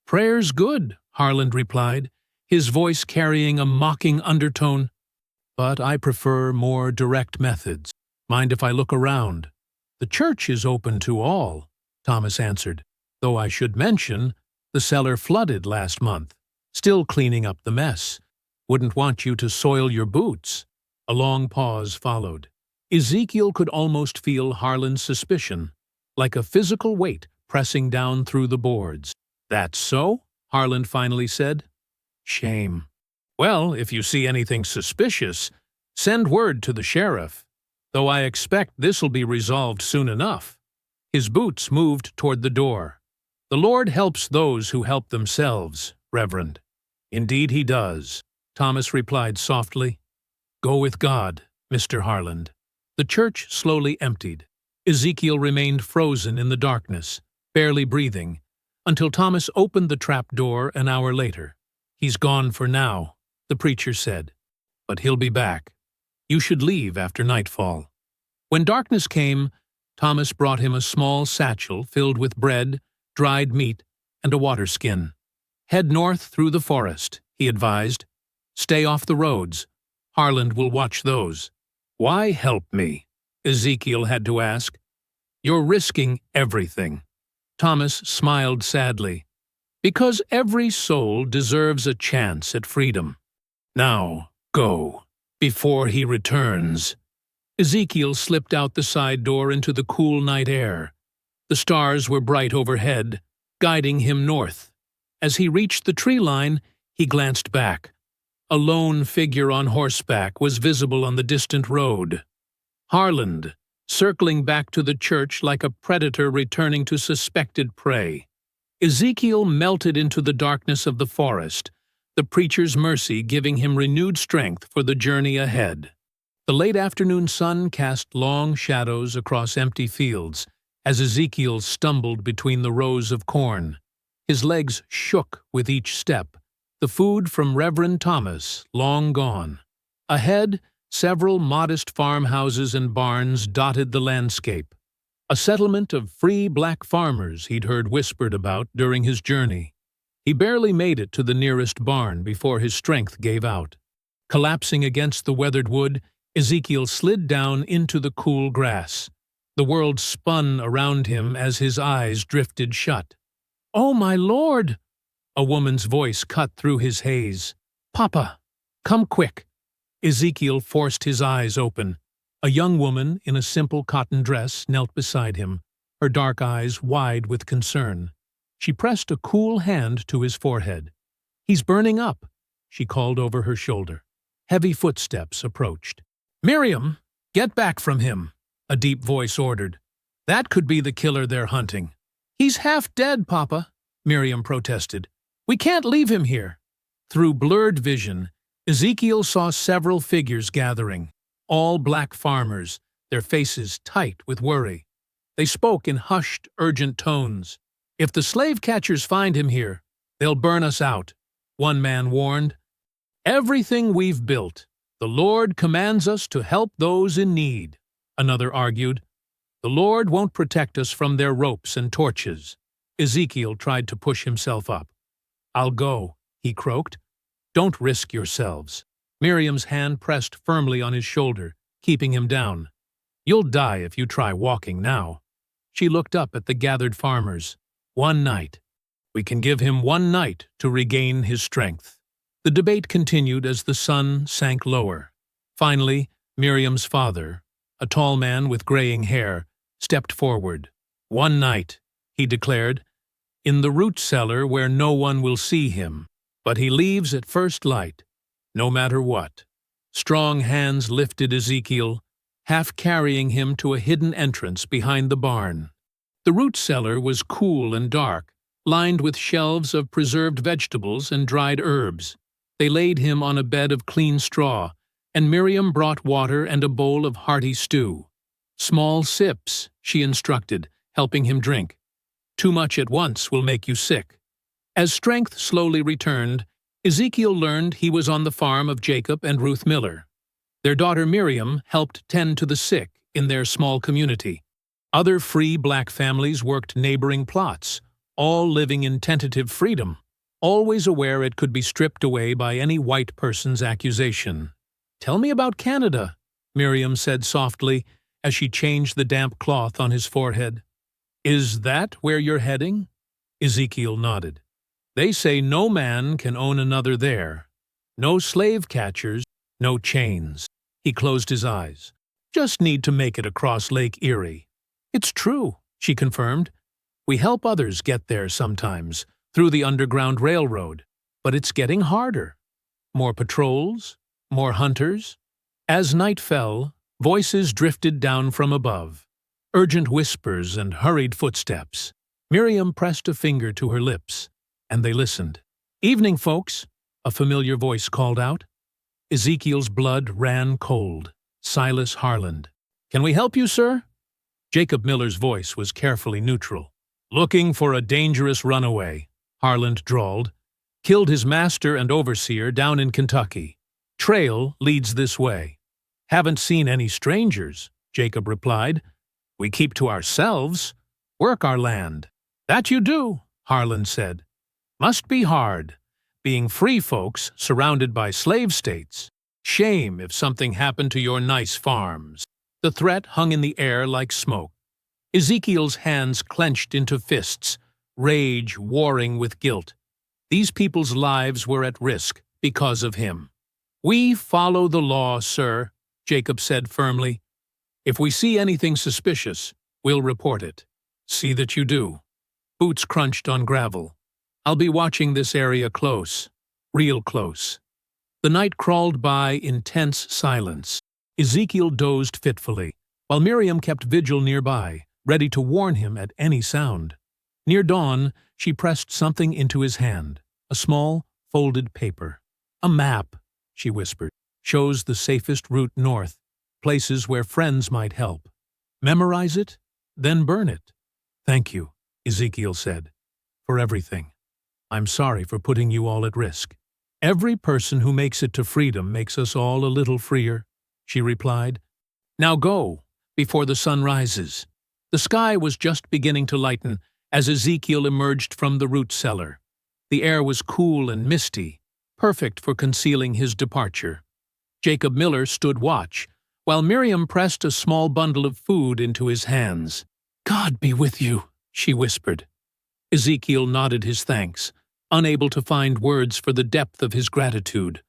"Prayer's good," Harland replied, his voice carrying a mocking undertone. "But I prefer more direct methods. Mind if I look around?" "The church is open to all," Thomas answered, "though I should mention the cellar flooded last month. Still cleaning up the mess. Wouldn't want you to soil your boots." A long pause followed. Ezekiel could almost feel Harland's suspicion, like a physical weight pressing down through the boards. "That's so?" Harland finally said. "Shame. Well, if you see anything suspicious, send word to the sheriff, though I expect this'll be resolved soon enough." His boots moved toward the door. "The Lord helps those who help themselves, Reverend." "Indeed he does," Thomas replied softly. "Go with God, Mr. Harland." The church slowly emptied. Ezekiel remained frozen in the darkness, barely breathing, until Thomas opened the trap door an hour later. "He's gone for now," the preacher said, "but he'll be back. You should leave after nightfall." When darkness came, Thomas brought him a small satchel filled with bread, dried meat, and a water skin. "Head north through the forest," he advised. "Stay off the roads. Harland will watch those." "Why help me?" Ezekiel had to ask. "You're risking everything." Thomas smiled sadly. "Because every soul deserves a chance at freedom. Now, go, before he returns." Ezekiel slipped out the side door into the cool night air. The stars were bright overhead, guiding him north. As he reached the tree line, he glanced back. A lone figure on horseback was visible on the distant road. Harland, circling back to the church like a predator returning to suspected prey. Ezekiel melted into the darkness of the forest, the preacher's mercy giving him renewed strength for the journey ahead. The late afternoon sun cast long shadows across empty fields as Ezekiel stumbled between the rows of corn. His legs shook with each step, the food from Reverend Thomas long gone. Ahead, Several modest farmhouses and barns dotted the landscape, a settlement of free black farmers he'd heard whispered about during his journey. He barely made it to the nearest barn before his strength gave out. Collapsing against the weathered wood, Ezekiel slid down into the cool grass. The world spun around him as his eyes drifted shut. "Oh, my Lord!" A woman's voice cut through his haze. "Papa, come quick." Ezekiel forced his eyes open. A young woman in a simple cotton dress knelt beside him, her dark eyes wide with concern. She pressed a cool hand to his forehead. "He's burning up," she called over her shoulder. Heavy footsteps approached. "Miriam, get back from him," a deep voice ordered. "That could be the killer they're hunting." "He's half dead, Papa," Miriam protested. "We can't leave him here." Through blurred vision, Ezekiel saw several figures gathering, all black farmers, their faces tight with worry. They spoke in hushed, urgent tones. "If the slave catchers find him here, they'll burn us out," one man warned. "Everything we've built, the Lord commands us to help those in need," another argued. "The Lord won't protect us from their ropes and torches." Ezekiel tried to push himself up. "I'll go," he croaked. "Don't risk yourselves." Miriam's hand pressed firmly on his shoulder, keeping him down. "You'll die if you try walking now." She looked up at the gathered farmers. "One night. We can give him one night to regain his strength." The debate continued as the sun sank lower. Finally, Miriam's father, a tall man with graying hair, stepped forward. "One night," he declared, "in the root cellar where no one will see him, but he leaves at first light, no matter what." Strong hands lifted Ezekiel, half carrying him to a hidden entrance behind the barn. The root cellar was cool and dark, lined with shelves of preserved vegetables and dried herbs. They laid him on a bed of clean straw, and Miriam brought water and a bowl of hearty stew. "Small sips," she instructed, helping him drink. "Too much at once will make you sick." As strength slowly returned, Ezekiel learned he was on the farm of Jacob and Ruth Miller. Their daughter Miriam helped tend to the sick in their small community. Other free black families worked neighboring plots, all living in tentative freedom, always aware it could be stripped away by any white person's accusation. "Tell me about Canada," Miriam said softly as she changed the damp cloth on his forehead. "Is that where you're heading?" Ezekiel nodded. "They say no man can own another there. No slave catchers, no chains." He closed his eyes. "Just need to make it across Lake Erie." "It's true," she confirmed. "We help others get there sometimes, through the Underground Railroad, but it's getting harder. More patrols, more hunters." As night fell, voices drifted down from above, urgent whispers and hurried footsteps. Miriam pressed a finger to her lips, and they listened. "Evening, folks," a familiar voice called out. Ezekiel's blood ran cold. Silas Harland. "Can we help you, sir?" Jacob Miller's voice was carefully neutral. "Looking for a dangerous runaway," Harland drawled. "Killed his master and overseer down in Kentucky. Trail leads this way." "Haven't seen any strangers," Jacob replied. "We keep to ourselves, work our land." "That you do," Harland said. "Must be hard, being free folks surrounded by slave states. Shame if something happened to your nice farms." The threat hung in the air like smoke. Ezekiel's hands clenched into fists, rage warring with guilt. These people's lives were at risk because of him. "We follow the law, sir," Jacob said firmly. "If we see anything suspicious, we'll report it." "See that you do." Boots crunched on gravel. "I'll be watching this area close. Real close." The night crawled by in tense silence. Ezekiel dozed fitfully, while Miriam kept vigil nearby, ready to warn him at any sound. Near dawn, she pressed something into his hand, a small, folded paper. "A map," she whispered, "shows the safest route north, places where friends might help. Memorize it, then burn it." "Thank you," Ezekiel said, "for everything. I'm sorry for putting you all at risk. Every person who makes it to freedom makes us all a little freer." she replied. Now go, before the sun rises. The sky was just beginning to lighten as Ezekiel emerged from the root cellar. The air was cool and misty, perfect for concealing his departure. Jacob Miller stood watch, while Miriam pressed a small bundle of food into his hands. "God be with you," she whispered. Ezekiel nodded his thanks, unable to find words for the depth of his gratitude.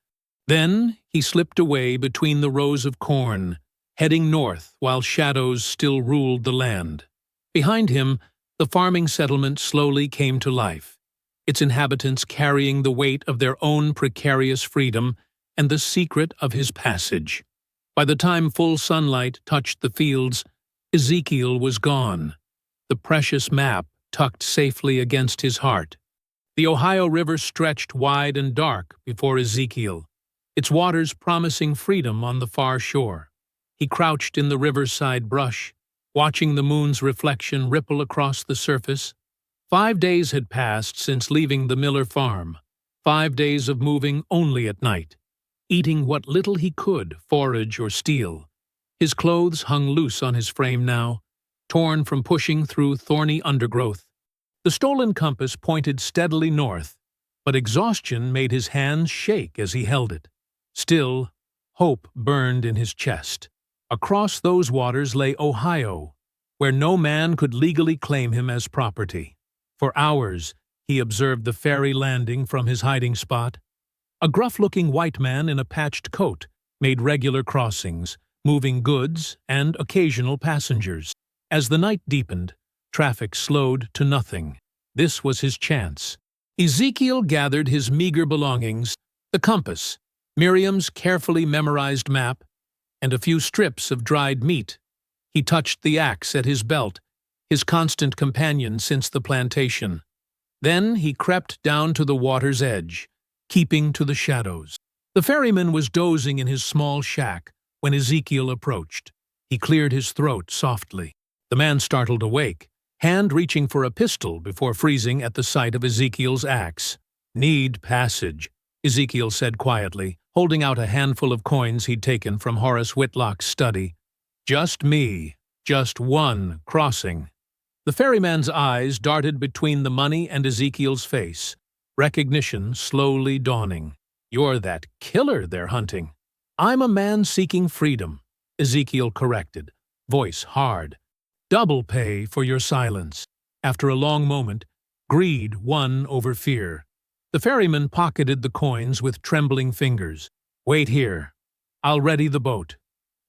Then he slipped away between the rows of corn, heading north while shadows still ruled the land. Behind him, the farming settlement slowly came to life, its inhabitants carrying the weight of their own precarious freedom and the secret of his passage. By the time full sunlight touched the fields, Ezekiel was gone, the precious map tucked safely against his heart. The Ohio River stretched wide and dark before Ezekiel, its waters promising freedom on the far shore. He crouched in the riverside brush, watching the moon's reflection ripple across the surface. 5 days had passed since leaving the Miller farm, 5 days of moving only at night, eating what little he could, forage or steal. His clothes hung loose on his frame now, torn from pushing through thorny undergrowth. The stolen compass pointed steadily north, but exhaustion made his hands shake as he held it. Still, hope burned in his chest. Across those waters lay Ohio, where no man could legally claim him as property. For hours, he observed the ferry landing from his hiding spot. A gruff-looking white man in a patched coat made regular crossings, moving goods and occasional passengers. As the night deepened, traffic slowed to nothing. This was his chance. Ezekiel gathered his meager belongings, the compass, Miriam's carefully memorized map, and a few strips of dried meat. He touched the axe at his belt, his constant companion since the plantation. Then he crept down to the water's edge, keeping to the shadows. The ferryman was dozing in his small shack when Ezekiel approached. He cleared his throat softly. The man startled awake, hand reaching for a pistol before freezing at the sight of Ezekiel's axe. "Need passage," Ezekiel said quietly, holding out a handful of coins he'd taken from Horace Whitlock's study. "Just me, just one crossing." The ferryman's eyes darted between the money and Ezekiel's face, recognition slowly dawning. "You're that killer they're hunting." "I'm a man seeking freedom," Ezekiel corrected, voice hard. "Double pay for your silence." After a long moment, greed won over fear. The ferryman pocketed the coins with trembling fingers. "Wait here. I'll ready the boat."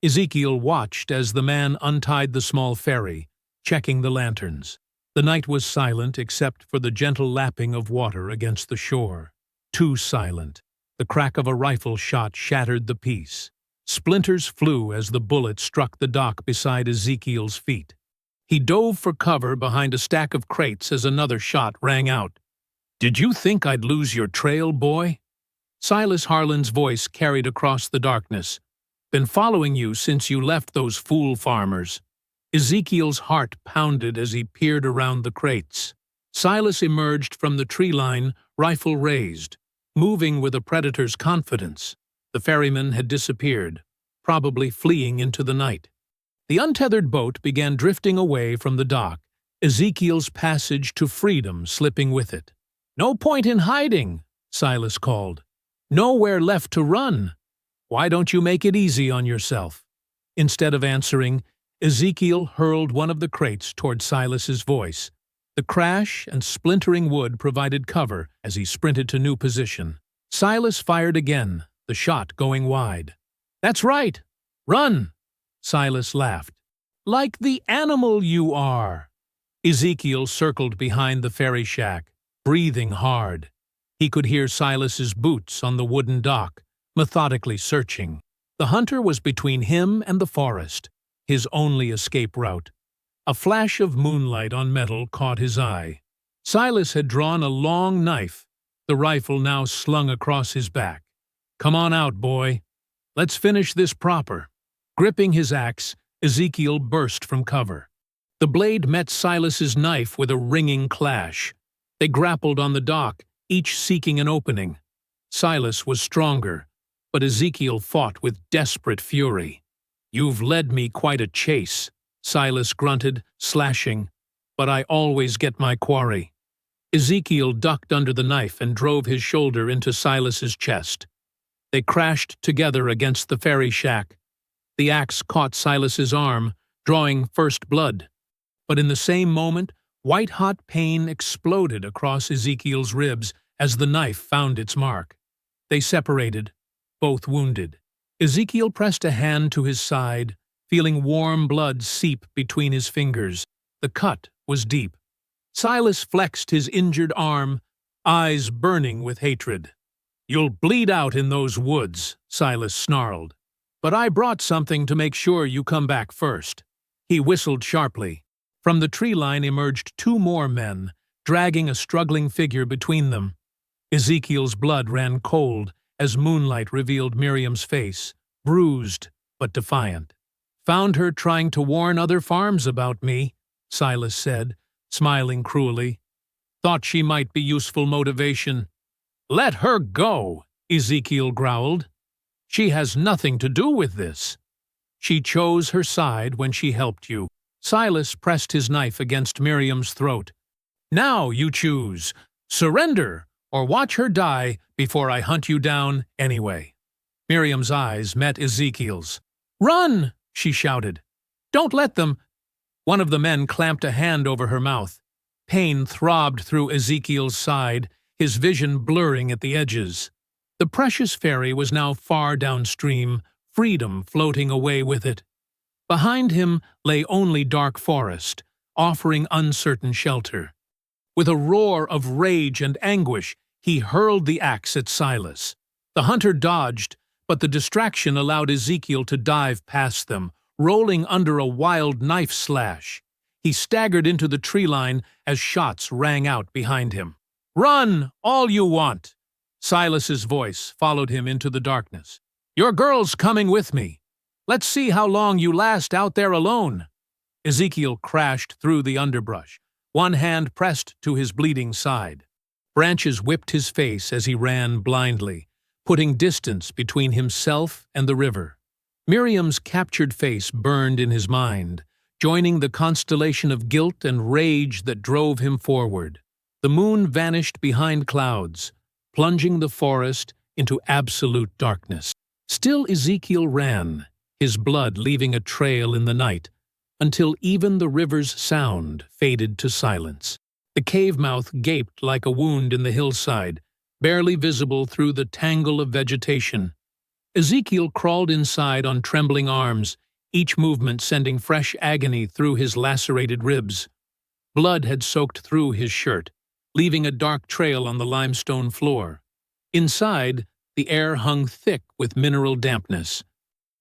Ezekiel watched as the man untied the small ferry, checking the lanterns. The night was silent except for the gentle lapping of water against the shore. Too silent. The crack of a rifle shot shattered the peace. Splinters flew as the bullet struck the dock beside Ezekiel's feet. He dove for cover behind a stack of crates as another shot rang out. "Did you think I'd lose your trail, boy?" Silas Harlan's voice carried across the darkness. "Been following you since you left those fool farmers." Ezekiel's heart pounded as he peered around the crates. Silas emerged from the tree line, rifle raised, moving with a predator's confidence. The ferryman had disappeared, probably fleeing into the night. The untethered boat began drifting away from the dock, Ezekiel's passage to freedom slipping with it. "No point in hiding," Silas called. "Nowhere left to run. Why don't you make it easy on yourself?" Instead of answering, Ezekiel hurled one of the crates toward Silas's voice. The crash and splintering wood provided cover as he sprinted to new position. Silas fired again, the shot going wide. "That's right. Run!" Silas laughed. "Like the animal you are." Ezekiel circled behind the ferry shack, breathing hard. He could hear Silas's boots on the wooden dock, methodically searching. The hunter was between him and the forest, his only escape route. A flash of moonlight on metal caught his eye. Silas had drawn a long knife, the rifle now slung across his back. "Come on out, boy. Let's finish this proper." Gripping his axe, Ezekiel burst from cover. The blade met Silas's knife with a ringing clash. They grappled on the dock, each seeking an opening. Silas was stronger, but Ezekiel fought with desperate fury. "You've led me quite a chase," Silas grunted, slashing, "but I always get my quarry." Ezekiel ducked under the knife and drove his shoulder into Silas's chest. They crashed together against the ferry shack. The axe caught Silas's arm, drawing first blood. But in the same moment, white-hot pain exploded across Ezekiel's ribs as the knife found its mark. They separated, both wounded. Ezekiel pressed a hand to his side, feeling warm blood seep between his fingers. The cut was deep. Silas flexed his injured arm, eyes burning with hatred. "You'll bleed out in those woods," Silas snarled. "But I brought something to make sure you come back first." He whistled sharply. From the tree line emerged two more men, dragging a struggling figure between them. Ezekiel's blood ran cold as moonlight revealed Miriam's face, bruised but defiant. "Found her trying to warn other farms about me," Silas said, smiling cruelly. "Thought she might be useful motivation." "Let her go," Ezekiel growled. "She has nothing to do with this." "She chose her side when she helped you." Silas pressed his knife against Miriam's throat. "Now you choose. Surrender, or watch her die before I hunt you down anyway." Miriam's eyes met Ezekiel's. "Run!" she shouted. "Don't let them—" One of the men clamped a hand over her mouth. Pain throbbed through Ezekiel's side, his vision blurring at the edges. The precious ferry was now far downstream, freedom floating away with it. Behind him lay only dark forest, offering uncertain shelter. With a roar of rage and anguish, he hurled the axe at Silas. The hunter dodged, but the distraction allowed Ezekiel to dive past them, rolling under a wild knife slash. He staggered into the tree line as shots rang out behind him. "Run, all you want!" Silas's voice followed him into the darkness. "Your girl's coming with me. Let's see how long you last out there alone." Ezekiel crashed through the underbrush, one hand pressed to his bleeding side. Branches whipped his face as he ran blindly, putting distance between himself and the river. Miriam's captured face burned in his mind, joining the constellation of guilt and rage that drove him forward. The moon vanished behind clouds, plunging the forest into absolute darkness. Still Ezekiel ran, his blood leaving a trail in the night, until even the river's sound faded to silence. The cave mouth gaped like a wound in the hillside, barely visible through the tangle of vegetation. Ezekiel crawled inside on trembling arms, each movement sending fresh agony through his lacerated ribs. Blood had soaked through his shirt, leaving a dark trail on the limestone floor. Inside, the air hung thick with mineral dampness.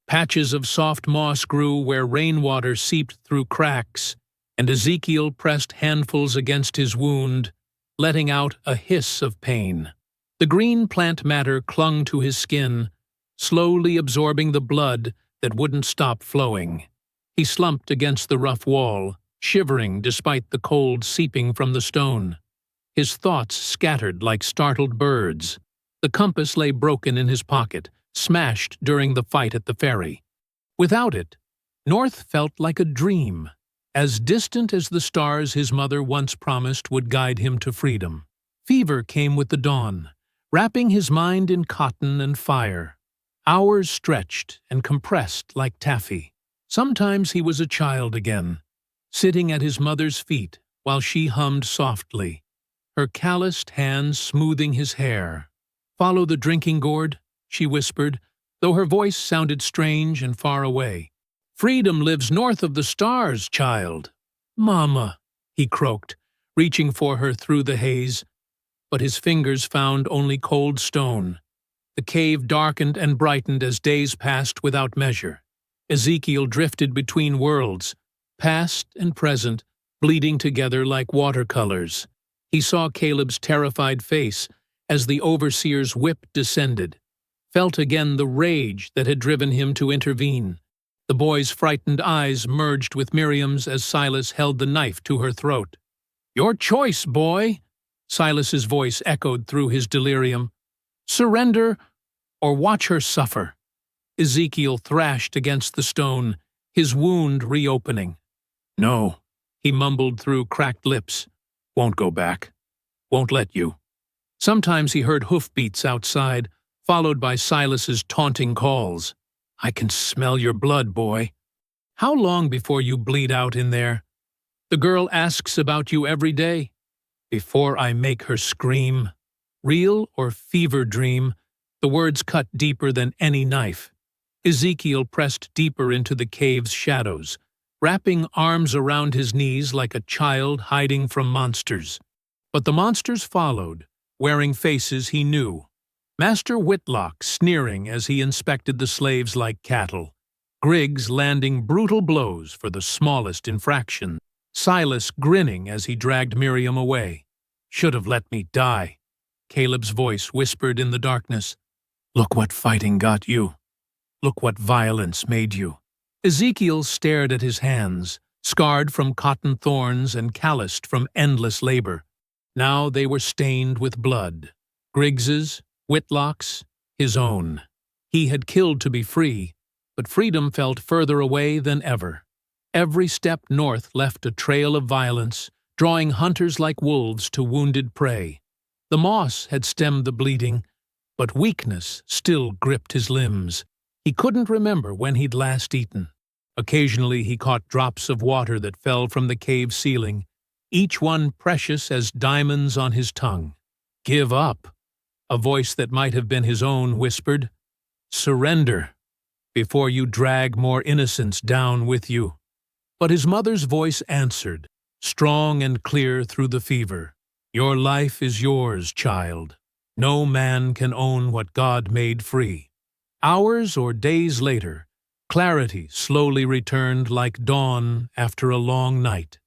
Patches of soft moss grew where rainwater seeped through cracks, and Ezekiel pressed handfuls against his wound, letting out a hiss of pain. The green plant matter clung to his skin, slowly absorbing the blood that wouldn't stop flowing. He slumped against the rough wall, shivering despite the cold seeping from the stone. His thoughts scattered like startled birds. The compass lay broken in his pocket, smashed during the fight at the ferry. Without it, North felt like a dream, as distant as the stars his mother once promised would guide him to freedom. Fever came with the dawn, wrapping his mind in cotton and fire. Hours stretched and compressed like taffy. Sometimes he was a child again, sitting at his mother's feet while she hummed softly, her calloused hands smoothing his hair. "Follow the drinking gourd," she whispered, though her voice sounded strange and far away. "Freedom lives north of the stars, child." "Mama," he croaked, reaching for her through the haze. But his fingers found only cold stone. The cave darkened and brightened as days passed without measure. Ezekiel drifted between worlds, past and present, bleeding together like watercolors. He saw Caleb's terrified face as the overseer's whip descended, felt again the rage that had driven him to intervene. The boy's frightened eyes merged with Miriam's as Silas held the knife to her throat. "Your choice, boy," Silas's voice echoed through his delirium. "Surrender or watch her suffer." Ezekiel thrashed against the stone, his wound reopening. "No," he mumbled through cracked lips. "Won't go back. Won't let you." Sometimes he heard hoofbeats outside, followed by Silas's taunting calls. "I can smell your blood, boy. How long before you bleed out in there? The girl asks about you every day. Before I make her scream." Real or fever dream, the words cut deeper than any knife. Ezekiel pressed deeper into the cave's shadows, wrapping arms around his knees like a child hiding from monsters. But the monsters followed, wearing faces he knew. Master Whitlock sneering as he inspected the slaves like cattle. Griggs landing brutal blows for the smallest infraction. Silas grinning as he dragged Miriam away. "Should have let me die," Caleb's voice whispered in the darkness. "Look what fighting got you. Look what violence made you." Ezekiel stared at his hands, scarred from cotton thorns and calloused from endless labor. Now they were stained with blood. Griggs's, Whitlock's, his own. He had killed to be free, but freedom felt further away than ever. Every step north left a trail of violence, drawing hunters like wolves to wounded prey. The moss had stemmed the bleeding, but weakness still gripped his limbs. He couldn't remember when he'd last eaten. Occasionally he caught drops of water that fell from the cave ceiling, each one precious as diamonds on his tongue. "Give up," a voice that might have been his own whispered. "Surrender, before you drag more innocence down with you." But his mother's voice answered, strong and clear through the fever. "Your life is yours, child. No man can own what God made free." Hours or days later, clarity slowly returned like dawn after a long night.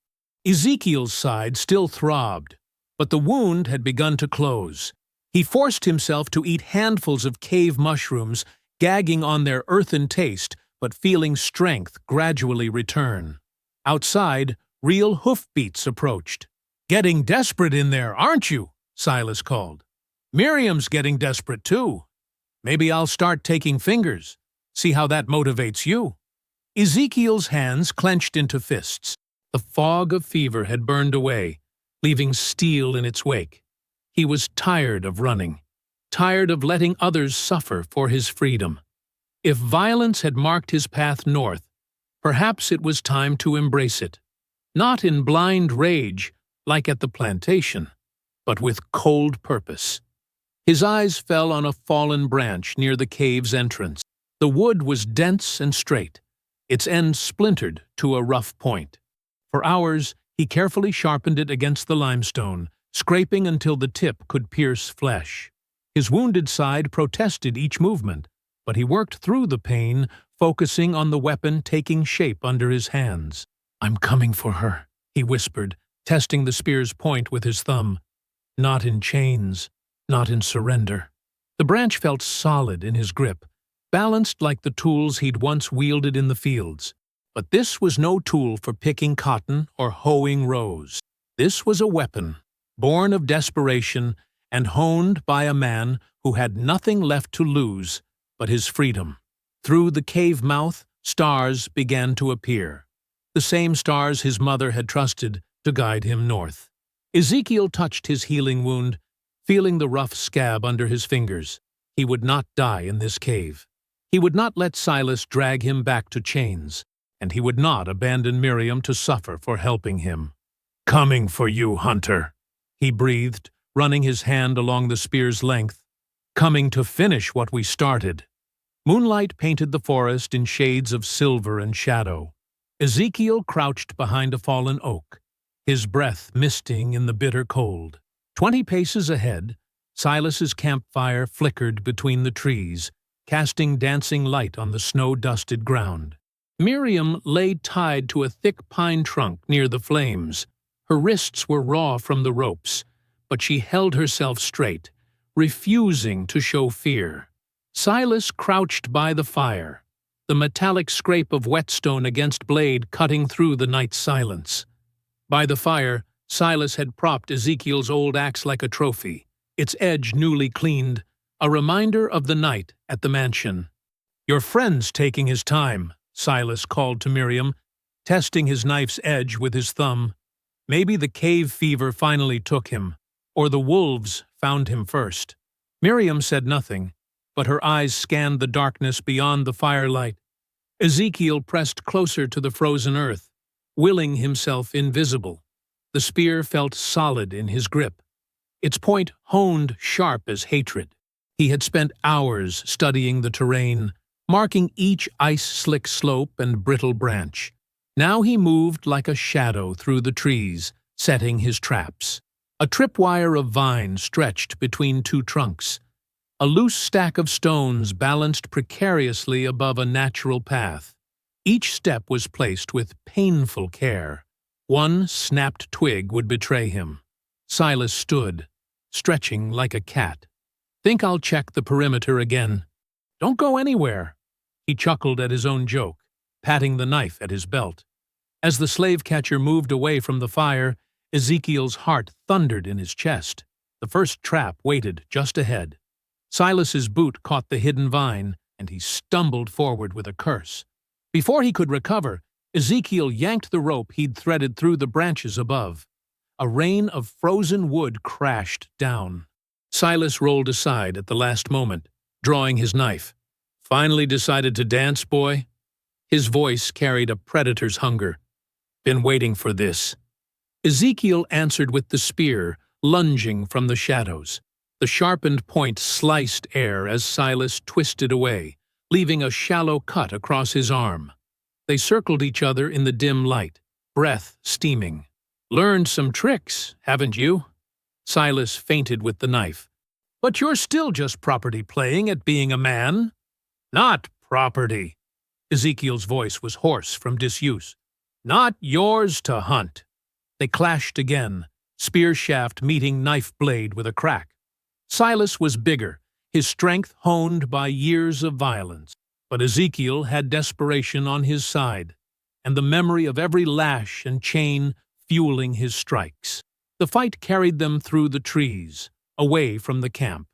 Ezekiel's side still throbbed, but the wound had begun to close. He forced himself to eat handfuls of cave mushrooms, gagging on their earthen taste, but feeling strength gradually return. Outside, real hoofbeats approached. "Getting desperate in there, aren't you?" Silas called. "Miriam's getting desperate too. Maybe I'll start taking fingers. See how that motivates you." Ezekiel's hands clenched into fists. The fog of fever had burned away, leaving steel in its wake. He was tired of running, tired of letting others suffer for his freedom. If violence had marked his path north, perhaps it was time to embrace it. Not in blind rage, like at the plantation, but with cold purpose. His eyes fell on a fallen branch near the cave's entrance. The wood was dense and straight, its end splintered to a rough point. For hours, he carefully sharpened it against the limestone, scraping until the tip could pierce flesh. His wounded side protested each movement, but he worked through the pain, focusing on the weapon taking shape under his hands. "I'm coming for her," he whispered, testing the spear's point with his thumb. "Not in chains, not in surrender." The branch felt solid in his grip, balanced like the tools he'd once wielded in the fields. But this was no tool for picking cotton or hoeing rows. This was a weapon, born of desperation and honed by a man who had nothing left to lose but his freedom. Through the cave mouth, stars began to appear, the same stars his mother had trusted to guide him north. Ezekiel touched his healing wound, feeling the rough scab under his fingers. He would not die in this cave. He would not let Silas drag him back to chains, and he would not abandon Miriam to suffer for helping him. "Coming for you, hunter," he breathed, running his hand along the spear's length. "Coming to finish what we started." Moonlight painted the forest in shades of silver and shadow. Ezekiel crouched behind a fallen oak, his breath misting in the bitter cold. 20 paces ahead, Silas's campfire flickered between the trees, casting dancing light on the snow-dusted ground. Miriam lay tied to a thick pine trunk near the flames. Her wrists were raw from the ropes, but she held herself straight, refusing to show fear. Silas crouched by the fire, the metallic scrape of whetstone against blade cutting through the night silence. By the fire, Silas had propped Ezekiel's old axe like a trophy, its edge newly cleaned, a reminder of the night at the mansion. "Your friend's taking his time," Silas called to Miriam, testing his knife's edge with his thumb. Maybe the cave fever finally took him, or the wolves found him first. Miriam said nothing, but her eyes scanned the darkness beyond the firelight. Ezekiel pressed closer to the frozen earth, willing himself invisible. The spear felt solid in his grip, its point honed sharp as hatred. He had spent hours studying the terrain, marking each ice-slick slope and brittle branch. Now he moved like a shadow through the trees, setting his traps. A tripwire of vine stretched between two trunks. A loose stack of stones balanced precariously above a natural path. Each step was placed with painful care. One snapped twig would betray him. Silas stood, stretching like a cat. "Think I'll check the perimeter again." "Don't go anywhere." He chuckled at his own joke, patting the knife at his belt. As the slave-catcher moved away from the fire, Ezekiel's heart thundered in his chest. The first trap waited just ahead. Silas's boot caught the hidden vine, and he stumbled forward with a curse. Before he could recover, Ezekiel yanked the rope he'd threaded through the branches above. A rain of frozen wood crashed down. Silas rolled aside at the last moment, drawing his knife. "Finally decided to dance, boy?" His voice carried a predator's hunger. "Been waiting for this." Ezekiel answered with the spear, lunging from the shadows. The sharpened point sliced air as Silas twisted away, leaving a shallow cut across his arm. They circled each other in the dim light, breath steaming. "Learned some tricks, haven't you?" Silas feinted with the knife. "But you're still just property playing at being a man." "Not property." Ezekiel's voice was hoarse from disuse. "Not yours to hunt." They clashed again, spear shaft meeting knife blade with a crack. Silas was bigger, his strength honed by years of violence. But Ezekiel had desperation on his side, and the memory of every lash and chain fueling his strikes. The fight carried them through the trees, away from the camp.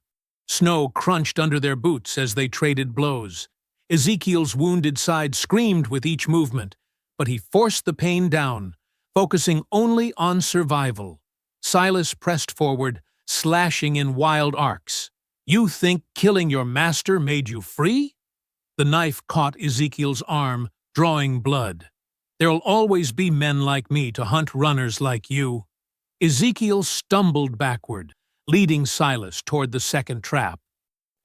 Snow crunched under their boots as they traded blows. Ezekiel's wounded side screamed with each movement, but he forced the pain down, focusing only on survival. Silas pressed forward, slashing in wild arcs. "You think killing your master made you free?" The knife caught Ezekiel's arm, drawing blood. "There'll always be men like me to hunt runners like you." Ezekiel stumbled backward, leading Silas toward the second trap.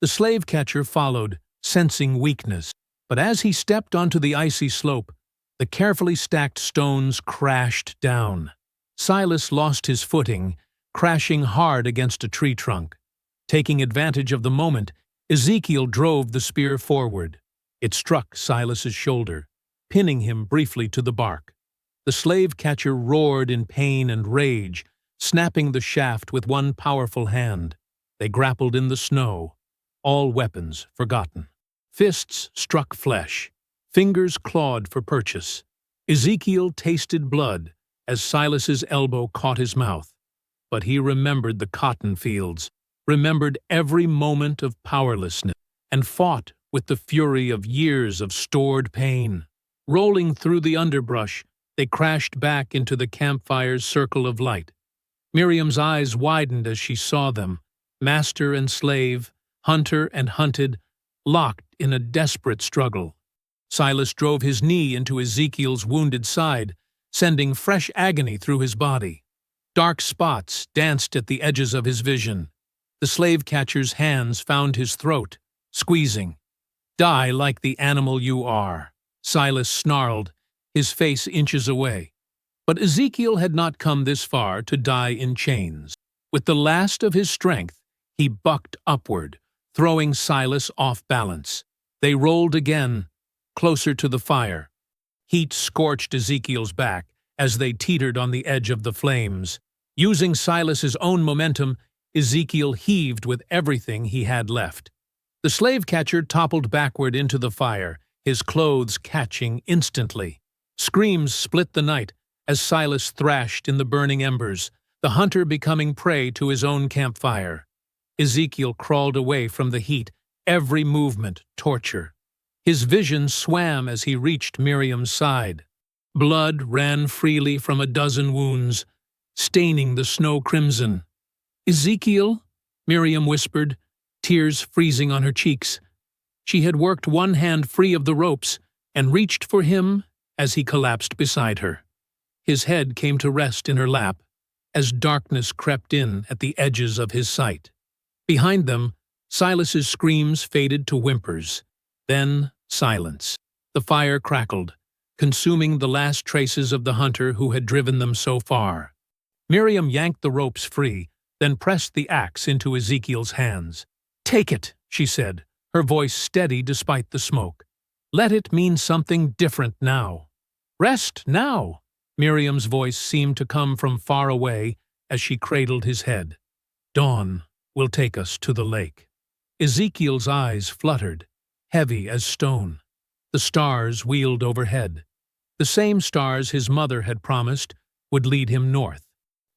The slave-catcher followed, sensing weakness, but as he stepped onto the icy slope, the carefully stacked stones crashed down. Silas lost his footing, crashing hard against a tree trunk. Taking advantage of the moment, Ezekiel drove the spear forward. It struck Silas's shoulder, pinning him briefly to the bark. The slave-catcher roared in pain and rage, snapping the shaft with one powerful hand. They grappled in the snow, all weapons forgotten. Fists struck flesh, fingers clawed for purchase. Ezekiel tasted blood as Silas's elbow caught his mouth. But he remembered the cotton fields, remembered every moment of powerlessness, and fought with the fury of years of stored pain. Rolling through the underbrush, they crashed back into the campfire's circle of light. Miriam's eyes widened as she saw them, master and slave, hunter and hunted, locked in a desperate struggle. Silas drove his knee into Ezekiel's wounded side, sending fresh agony through his body. Dark spots danced at the edges of his vision. The slave-catcher's hands found his throat, squeezing. "Die like the animal you are," Silas snarled, his face inches away. But Ezekiel had not come this far to die in chains. With the last of his strength, he bucked upward, throwing Silas off balance. They rolled again, closer to the fire. Heat scorched Ezekiel's back as they teetered on the edge of the flames. Using Silas's own momentum, Ezekiel heaved with everything he had left. The slave-catcher toppled backward into the fire, his clothes catching instantly. Screams split the night as Silas thrashed in the burning embers, the hunter becoming prey to his own campfire. Ezekiel crawled away from the heat, every movement torture. His vision swam as he reached Miriam's side. Blood ran freely from a dozen wounds, staining the snow crimson. "Ezekiel?" Miriam whispered, tears freezing on her cheeks. She had worked one hand free of the ropes and reached for him as he collapsed beside her. His head came to rest in her lap as darkness crept in at the edges of his sight. Behind them, Silas's screams faded to whimpers. Then silence. The fire crackled, consuming the last traces of the hunter who had driven them so far. Miriam yanked the ropes free, then pressed the axe into Ezekiel's hands. "Take it," she said, her voice steady despite the smoke. "Let it mean something different now." "Rest now!" Miriam's voice seemed to come from far away as she cradled his head. "Dawn will take us to the lake." Ezekiel's eyes fluttered, heavy as stone. The stars wheeled overhead. The same stars his mother had promised would lead him north.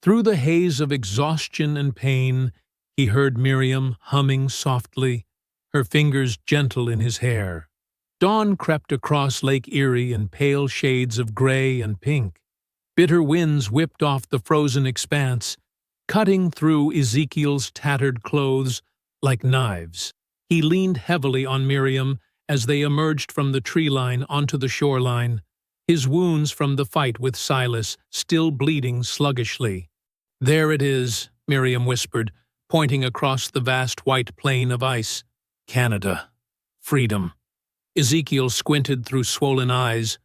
Through the haze of exhaustion and pain, he heard Miriam humming softly, her fingers gentle in his hair. Dawn crept across Lake Erie in pale shades of gray and pink. Bitter winds whipped off the frozen expanse, cutting through Ezekiel's tattered clothes like knives. He leaned heavily on Miriam as they emerged from the tree line onto the shoreline, his wounds from the fight with Silas still bleeding sluggishly. "There it is," Miriam whispered, pointing across the vast white plain of ice. "Canada. Freedom." Ezekiel squinted through swollen eyes.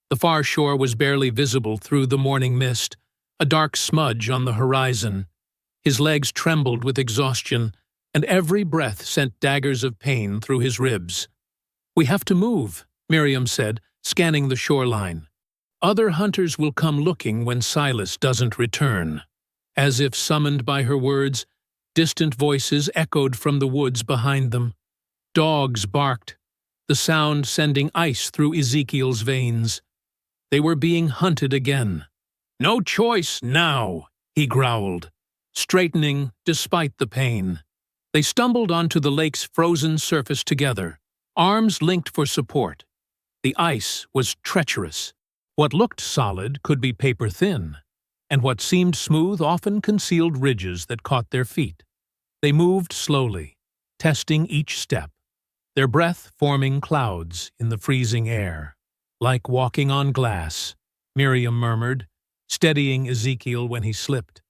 The far shore was barely visible through the morning mist, a dark smudge on the horizon. His legs trembled with exhaustion, and every breath sent daggers of pain through his ribs. "We have to move," Miriam said, scanning the shoreline. "Other hunters will come looking when Silas doesn't return." As if summoned by her words, distant voices echoed from the woods behind them. Dogs barked, the sound sending ice through Ezekiel's veins. They were being hunted again. "No choice now," he growled, straightening despite the pain. They stumbled onto the lake's frozen surface together, arms linked for support. The ice was treacherous. What looked solid could be paper-thin, and what seemed smooth often concealed ridges that caught their feet. They moved slowly, testing each step, their breath forming clouds in the freezing air. "Like walking on glass," Miriam murmured, steadying Ezekiel when he slipped.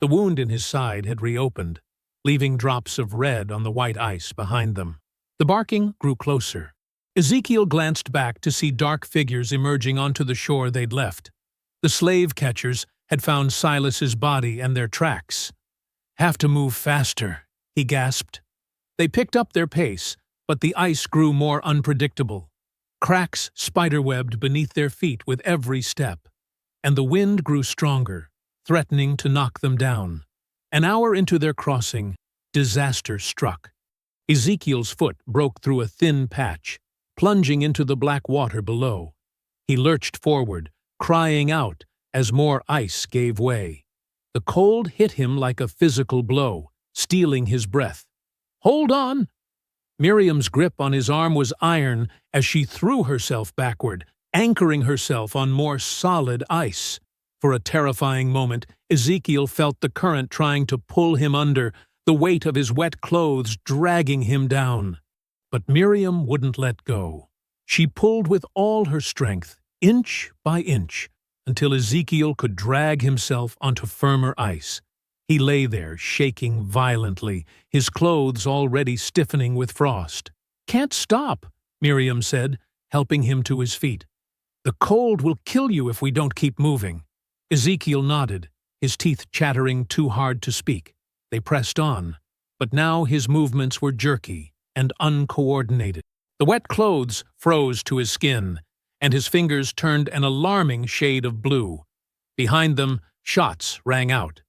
The wound in his side had reopened, leaving drops of red on the white ice behind them. The barking grew closer. Ezekiel glanced back to see dark figures emerging onto the shore they'd left. The slave catchers had found Silas's body and their tracks. "Have to move faster," he gasped. They picked up their pace, but the ice grew more unpredictable. Cracks spiderwebbed beneath their feet with every step, and the wind grew stronger, threatening to knock them down. An hour into their crossing, disaster struck. Ezekiel's foot broke through a thin patch, plunging into the black water below. He lurched forward, crying out as more ice gave way. The cold hit him like a physical blow, stealing his breath. "Hold on!" Miriam's grip on his arm was iron as she threw herself backward, anchoring herself on more solid ice. For a terrifying moment, Ezekiel felt the current trying to pull him under, the weight of his wet clothes dragging him down. But Miriam wouldn't let go. She pulled with all her strength, inch by inch, until Ezekiel could drag himself onto firmer ice. He lay there, shaking violently, his clothes already stiffening with frost. "Can't stop," Miriam said, helping him to his feet. "The cold will kill you if we don't keep moving." Ezekiel nodded, his teeth chattering too hard to speak. They pressed on, but now his movements were jerky and uncoordinated. The wet clothes froze to his skin, and his fingers turned an alarming shade of blue. Behind them, shots rang out.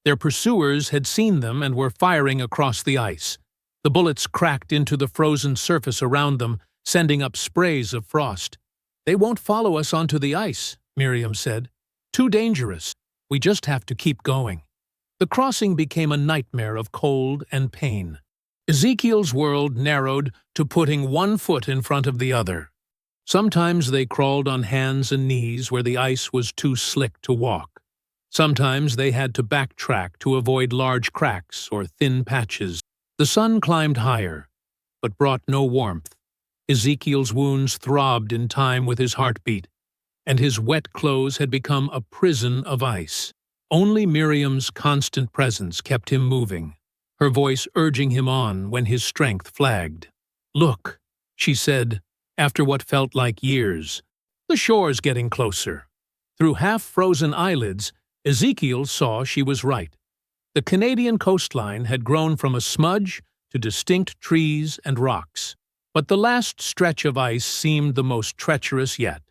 Their pursuers had seen them and were firing across the ice. The bullets cracked into the frozen surface around them, sending up sprays of frost. "They won't follow us onto the ice," Miriam said. "Too dangerous. We just have to keep going." The crossing became a nightmare of cold and pain. Ezekiel's world narrowed to putting one foot in front of the other. Sometimes they crawled on hands and knees where the ice was too slick to walk. Sometimes they had to backtrack to avoid large cracks or thin patches. The sun climbed higher, but brought no warmth. Ezekiel's wounds throbbed in time with his heartbeat, and his wet clothes had become a prison of ice. Only Miriam's constant presence kept him moving, her voice urging him on when his strength flagged. "Look," she said, after what felt like years. "The shore's getting closer." Through half-frozen eyelids, Ezekiel saw she was right. The Canadian coastline had grown from a smudge to distinct trees and rocks. But the last stretch of ice seemed the most treacherous yet.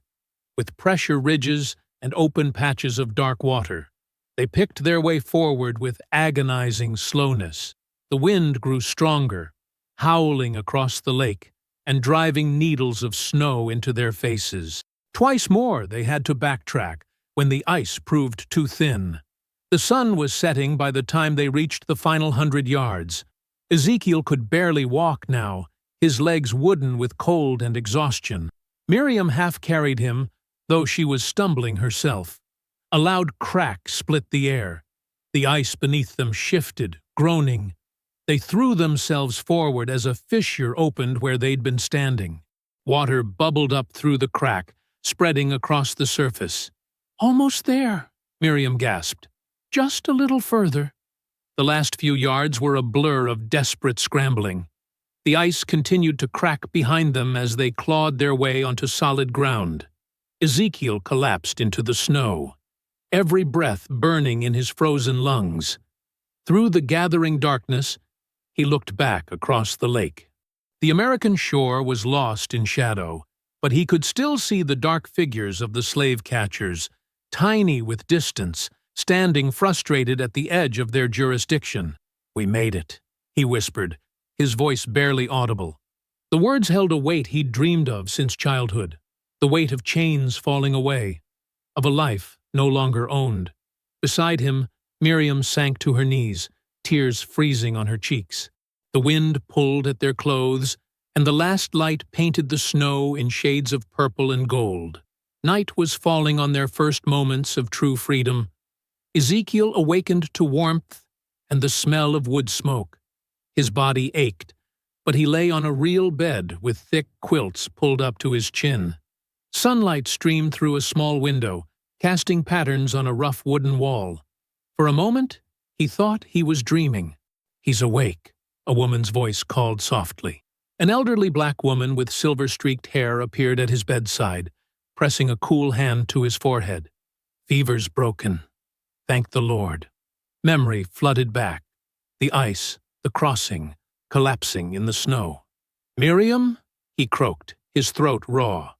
With pressure ridges and open patches of dark water, they picked their way forward with agonizing slowness. The wind grew stronger, howling across the lake and driving needles of snow into their faces. Twice more they had to backtrack when the ice proved too thin. The sun was setting by the time they reached the final 100 yards. Ezekiel could barely walk now, his legs wooden with cold and exhaustion. Miriam half-carried him, though she was stumbling herself. A loud crack split the air. The ice beneath them shifted, groaning. They threw themselves forward as a fissure opened where they'd been standing. Water bubbled up through the crack, spreading across the surface. "Almost there," Miriam gasped. "Just a little further." The last few yards were a blur of desperate scrambling. The ice continued to crack behind them as they clawed their way onto solid ground. Ezekiel collapsed into the snow, every breath burning in his frozen lungs. Through the gathering darkness, he looked back across the lake. The American shore was lost in shadow, but he could still see the dark figures of the slave catchers, tiny with distance, standing frustrated at the edge of their jurisdiction. "We made it," he whispered, his voice barely audible. The words held a weight he'd dreamed of since childhood, the weight of chains falling away, of a life no longer owned. Beside him, Miriam sank to her knees, tears freezing on her cheeks. The wind pulled at their clothes, and the last light painted the snow in shades of purple and gold. Night was falling on their first moments of true freedom. Ezekiel awakened to warmth and the smell of wood smoke. His body ached, but he lay on a real bed with thick quilts pulled up to his chin. Sunlight streamed through a small window, casting patterns on a rough wooden wall. For a moment, he thought he was dreaming. "He's awake," a woman's voice called softly. An elderly black woman with silver-streaked hair appeared at his bedside, pressing a cool hand to his forehead. "Fever's broken. Thank the Lord." Memory flooded back. The ice, the crossing, collapsing in the snow. "Miriam?" he croaked, his throat raw.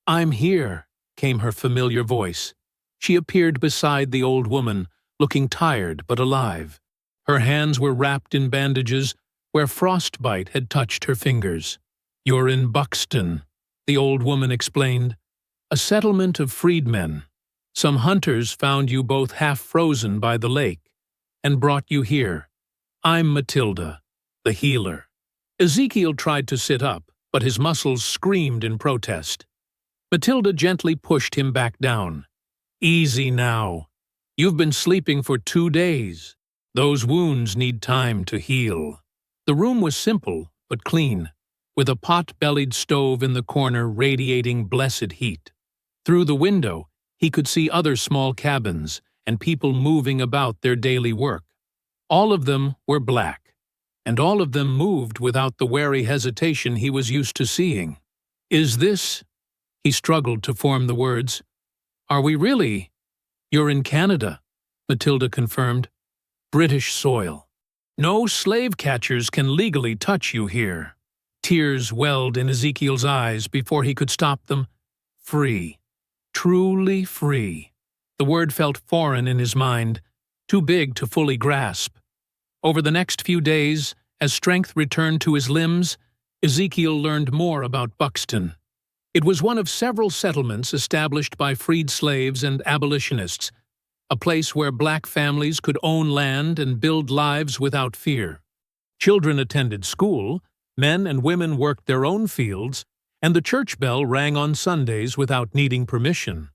"I'm here," came her familiar voice. She appeared beside the old woman, looking tired but alive. Her hands were wrapped in bandages where frostbite had touched her fingers. "You're in Buxton," the old woman explained. "A settlement of freedmen. Some hunters found you both half-frozen by the lake and brought you here. I'm Matilda, the healer." Ezekiel tried to sit up, but his muscles screamed in protest. Matilda gently pushed him back down. "Easy now. You've been sleeping for 2 days. Those wounds need time to heal." The room was simple but clean, with a pot-bellied stove in the corner radiating blessed heat. Through the window, he could see other small cabins and people moving about their daily work. All of them were black, and all of them moved without the wary hesitation he was used to seeing. "Is this—" He struggled to form the words. "Are we really—" "You're in Canada," Matilda confirmed. "British soil. No slave catchers can legally touch you here." Tears welled in Ezekiel's eyes before he could stop them. Free. Truly free. The word felt foreign in his mind, too big to fully grasp. Over the next few days, as strength returned to his limbs, Ezekiel learned more about Buxton. It was one of several settlements established by freed slaves and abolitionists, a place where black families could own land and build lives without fear. Children attended school, men and women worked their own fields, and the church bell rang on Sundays without needing permission.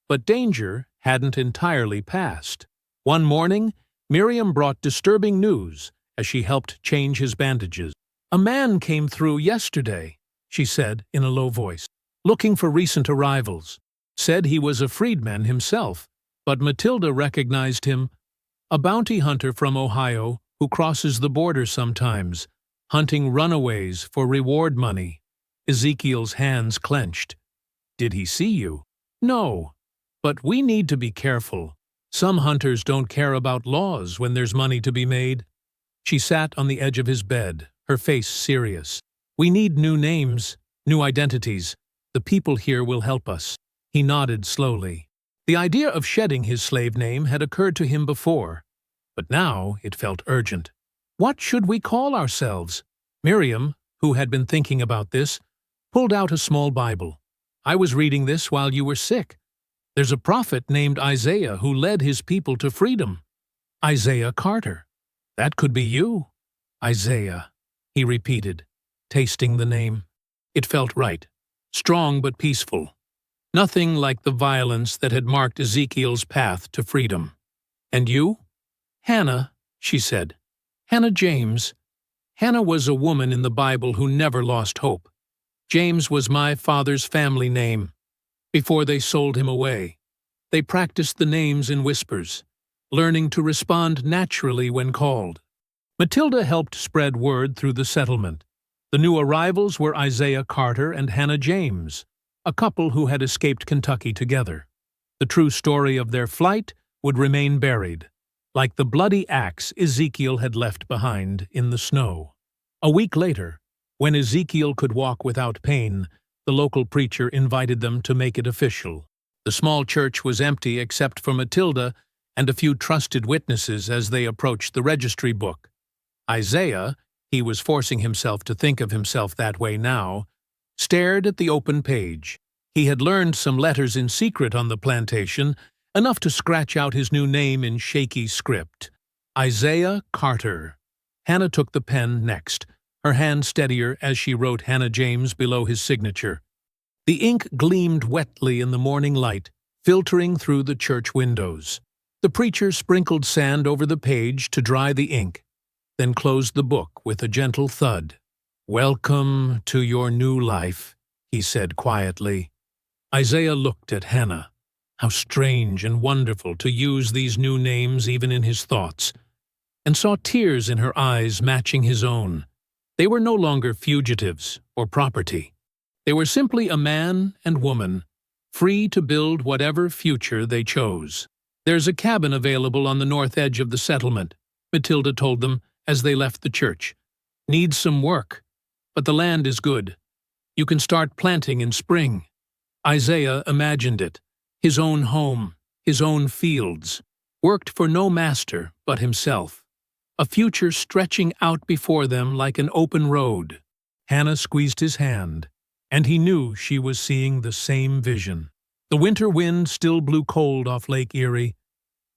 But danger hadn't entirely passed. One morning, Miriam brought disturbing news as she helped change his bandages. "A man came through yesterday," she said in a low voice, "looking for recent arrivals. Said he was a freedman himself, but Matilda recognized him. A bounty hunter from Ohio who crosses the border sometimes, hunting runaways for reward money." Ezekiel's hands clenched. "Did he see you?" "No, but we need to be careful. Some hunters don't care about laws when there's money to be made." She sat on the edge of his bed, her face serious. "We need new names, new identities. The people here will help us." He nodded slowly. The idea of shedding his slave name had occurred to him before, but now it felt urgent. "What should we call ourselves?" Miriam, who had been thinking about this, pulled out a small Bible. "I was reading this while you were sick. There's a prophet named Isaiah who led his people to freedom. Isaiah Carter. That could be you." "Isaiah," he repeated, tasting the name. It felt right, strong but peaceful. Nothing like the violence that had marked Ezekiel's path to freedom. "And you?" "Hannah," she said. "Hannah James." Hannah was a woman in the Bible who never lost hope. James was my father's family name. Before they sold him away, they practiced the names in whispers, learning to respond naturally when called. Matilda helped spread word through the settlement. The new arrivals were Isaiah Carter and Hannah James, a couple who had escaped Kentucky together. The true story of their flight would remain buried, like the bloody axe Ezekiel had left behind in the snow. A week later, when Ezekiel could walk without pain, the local preacher invited them to make it official. The small church was empty except for Matilda and a few trusted witnesses as they approached the registry book. Isaiah, he was forcing himself to think of himself that way now, stared at the open page. He had learned some letters in secret on the plantation, enough to scratch out his new name in shaky script. Isaiah Carter. Hannah took the pen next, her hand steadier as she wrote Hannah James below his signature. The ink gleamed wetly in the morning light, filtering through the church windows. The preacher sprinkled sand over the page to dry the ink, then closed the book with a gentle thud. "Welcome to your new life," he said quietly. Isaiah looked at Hannah. How strange and wonderful to use these new names even in his thoughts, and saw tears in her eyes matching his own. They were no longer fugitives or property. They were simply a man and woman, free to build whatever future they chose. "There's a cabin available on the north edge of the settlement," Matilda told them as they left the church. "Needs some work, but the land is good. You can start planting in spring." Isaiah imagined it, his own home, his own fields, worked for no master but himself. A future stretching out before them like an open road. Hannah squeezed his hand, and he knew she was seeing the same vision. The winter wind still blew cold off Lake Erie,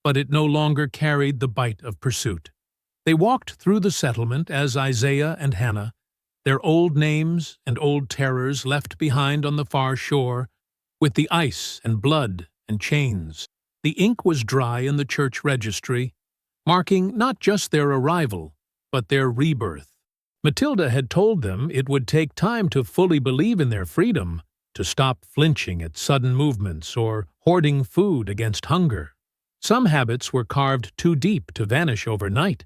but it no longer carried the bite of pursuit. They walked through the settlement as Isaiah and Hannah, their old names and old terrors left behind on the far shore, with the ice and blood and chains. The ink was dry in the church registry, marking not just their arrival, but their rebirth. Matilda had told them it would take time to fully believe in their freedom, to stop flinching at sudden movements or hoarding food against hunger. Some habits were carved too deep to vanish overnight.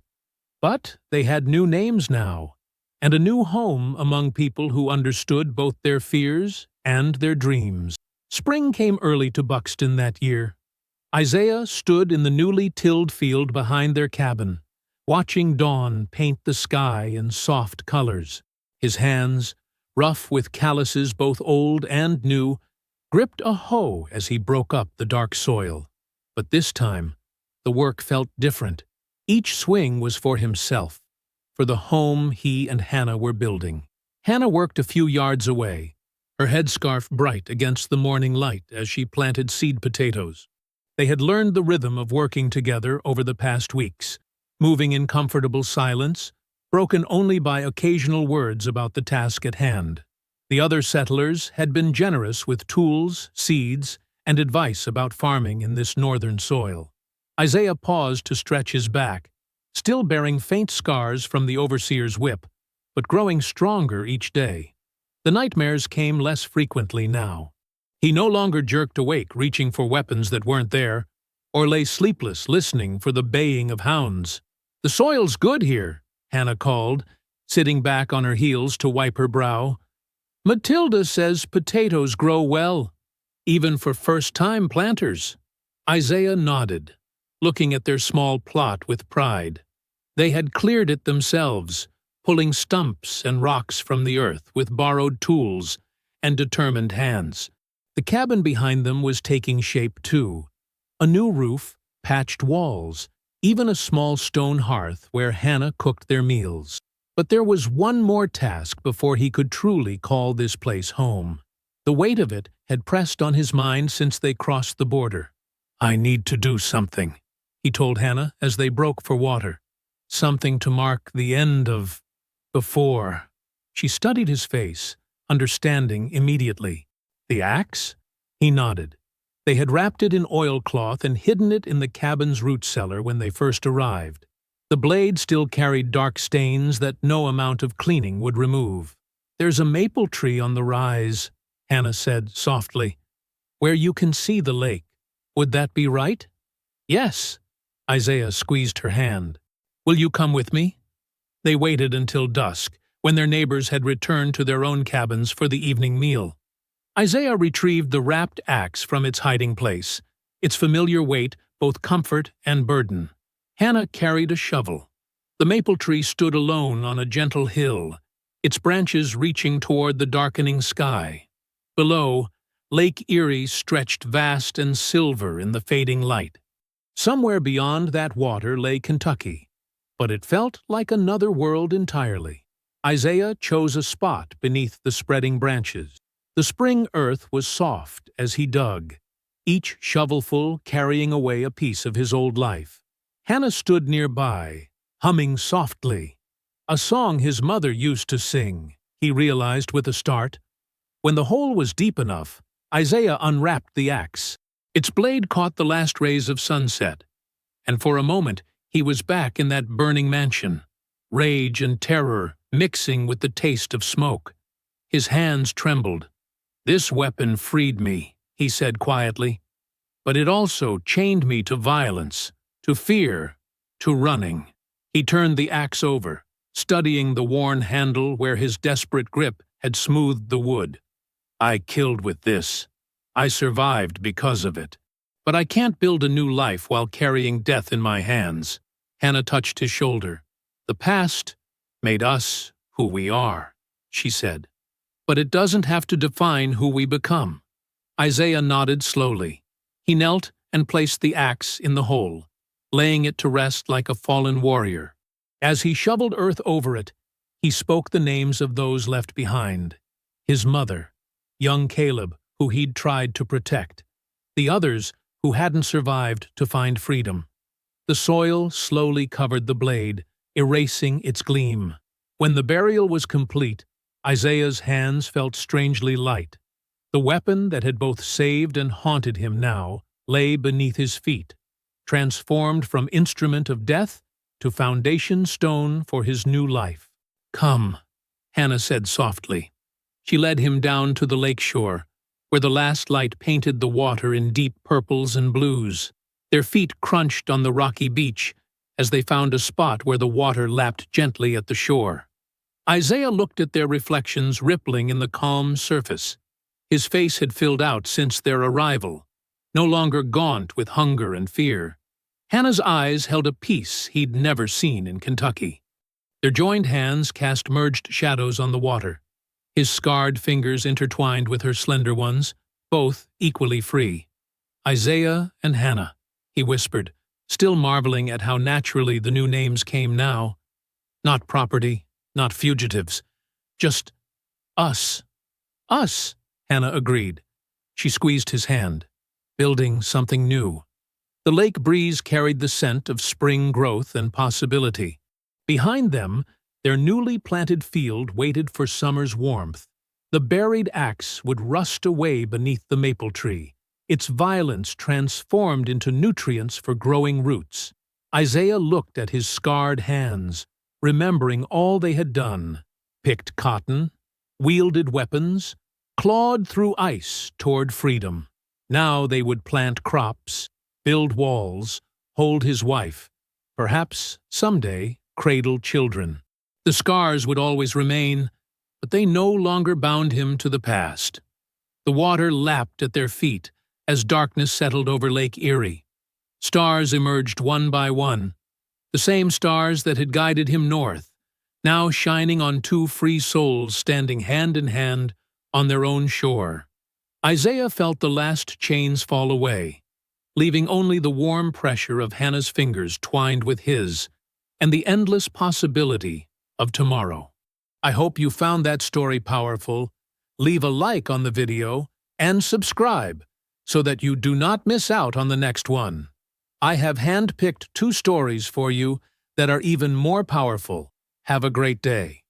But they had new names now, and a new home among people who understood both their fears and their dreams. Spring came early to Buxton that year. Isaiah stood in the newly tilled field behind their cabin, watching dawn paint the sky in soft colors. His hands, rough with calluses both old and new, gripped a hoe as he broke up the dark soil. But this time, the work felt different. Each swing was for himself, for the home he and Hannah were building. Hannah worked a few yards away, her headscarf bright against the morning light as she planted seed potatoes. They had learned the rhythm of working together over the past weeks, moving in comfortable silence, broken only by occasional words about the task at hand. The other settlers had been generous with tools, seeds, and advice about farming in this northern soil. Isaiah paused to stretch his back, still bearing faint scars from the overseer's whip, but growing stronger each day. The nightmares came less frequently now. He no longer jerked awake, reaching for weapons that weren't there, or lay sleepless, listening for the baying of hounds. "The soil's good here," Hannah called, sitting back on her heels to wipe her brow. "Matilda says potatoes grow well, even for first-time planters." Isaiah nodded, looking at their small plot with pride. They had cleared it themselves, pulling stumps and rocks from the earth with borrowed tools and determined hands. The cabin behind them was taking shape too. A new roof, patched walls, even a small stone hearth where Hannah cooked their meals. But there was one more task before he could truly call this place home. The weight of it had pressed on his mind since they crossed the border. "I need to do something," he told Hannah as they broke for water. "Something to mark the end of before." She studied his face, understanding immediately. "The axe?" He nodded. They had wrapped it in oilcloth and hidden it in the cabin's root cellar when they first arrived. The blade still carried dark stains that no amount of cleaning would remove. "There's a maple tree on the rise," Hannah said softly, "where you can see the lake. Would that be right?" "Yes." Isaiah squeezed her hand. "Will you come with me?" They waited until dusk, when their neighbors had returned to their own cabins for the evening meal. Isaiah retrieved the wrapped axe from its hiding place, its familiar weight both comfort and burden. Hannah carried a shovel. The maple tree stood alone on a gentle hill, its branches reaching toward the darkening sky. Below, Lake Erie stretched vast and silver in the fading light. Somewhere beyond that water lay Kentucky, but it felt like another world entirely. Isaiah chose a spot beneath the spreading branches. The spring earth was soft as he dug, each shovelful carrying away a piece of his old life. Hannah stood nearby, humming softly. A song his mother used to sing, he realized with a start. When the hole was deep enough, Isaiah unwrapped the axe. Its blade caught the last rays of sunset, and for a moment he was back in that burning mansion, rage and terror mixing with the taste of smoke. His hands trembled. "This weapon freed me," he said quietly, "but it also chained me to violence, to fear, to running." He turned the axe over, studying the worn handle where his desperate grip had smoothed the wood. "I killed with this. I survived because of it. But I can't build a new life while carrying death in my hands." Hannah touched his shoulder. "The past made us who we are," she said. "But it doesn't have to define who we become." Isaiah nodded slowly. He knelt and placed the axe in the hole, laying it to rest like a fallen warrior. As he shoveled earth over it, he spoke the names of those left behind. His mother, young Caleb, who he'd tried to protect. The others who hadn't survived to find freedom. The soil slowly covered the blade, erasing its gleam. When the burial was complete, Isaiah's hands felt strangely light. The weapon that had both saved and haunted him now lay beneath his feet, transformed from instrument of death to foundation stone for his new life. "Come," Hannah said softly. She led him down to the lakeshore, where the last light painted the water in deep purples and blues. Their feet crunched on the rocky beach as they found a spot where the water lapped gently at the shore. Isaiah looked at their reflections rippling in the calm surface. His face had filled out since their arrival, no longer gaunt with hunger and fear. Hannah's eyes held a peace he'd never seen in Kentucky. Their joined hands cast merged shadows on the water, his scarred fingers intertwined with her slender ones, both equally free. "Isaiah and Hannah," he whispered, still marveling at how naturally the new names came now. "Not property, not fugitives, just us." "Us," Hannah agreed. She squeezed his hand. "Building something new." The lake breeze carried the scent of spring growth and possibility. Behind them, Their newly planted field waited for summer's warmth. The buried axe would rust away beneath the maple tree, its violence transformed into nutrients for growing roots. Isaiah looked at his scarred hands, remembering all they had done: picked cotton, wielded weapons, clawed through ice toward freedom. Now they would plant crops, build walls, hold his wife, perhaps, someday, cradle children. The scars would always remain, but they no longer bound him to the past. The water lapped at their feet as darkness settled over Lake Erie. Stars emerged one by one, the same stars that had guided him north, now shining on two free souls standing hand in hand on their own shore. Isaiah felt the last chains fall away, leaving only the warm pressure of Hannah's fingers twined with his, and the endless possibility of tomorrow. I hope you found that story powerful. Leave a like on the video and subscribe so that you do not miss out on the next one. I have hand-picked 2 stories for you that are even more powerful. Have a great day.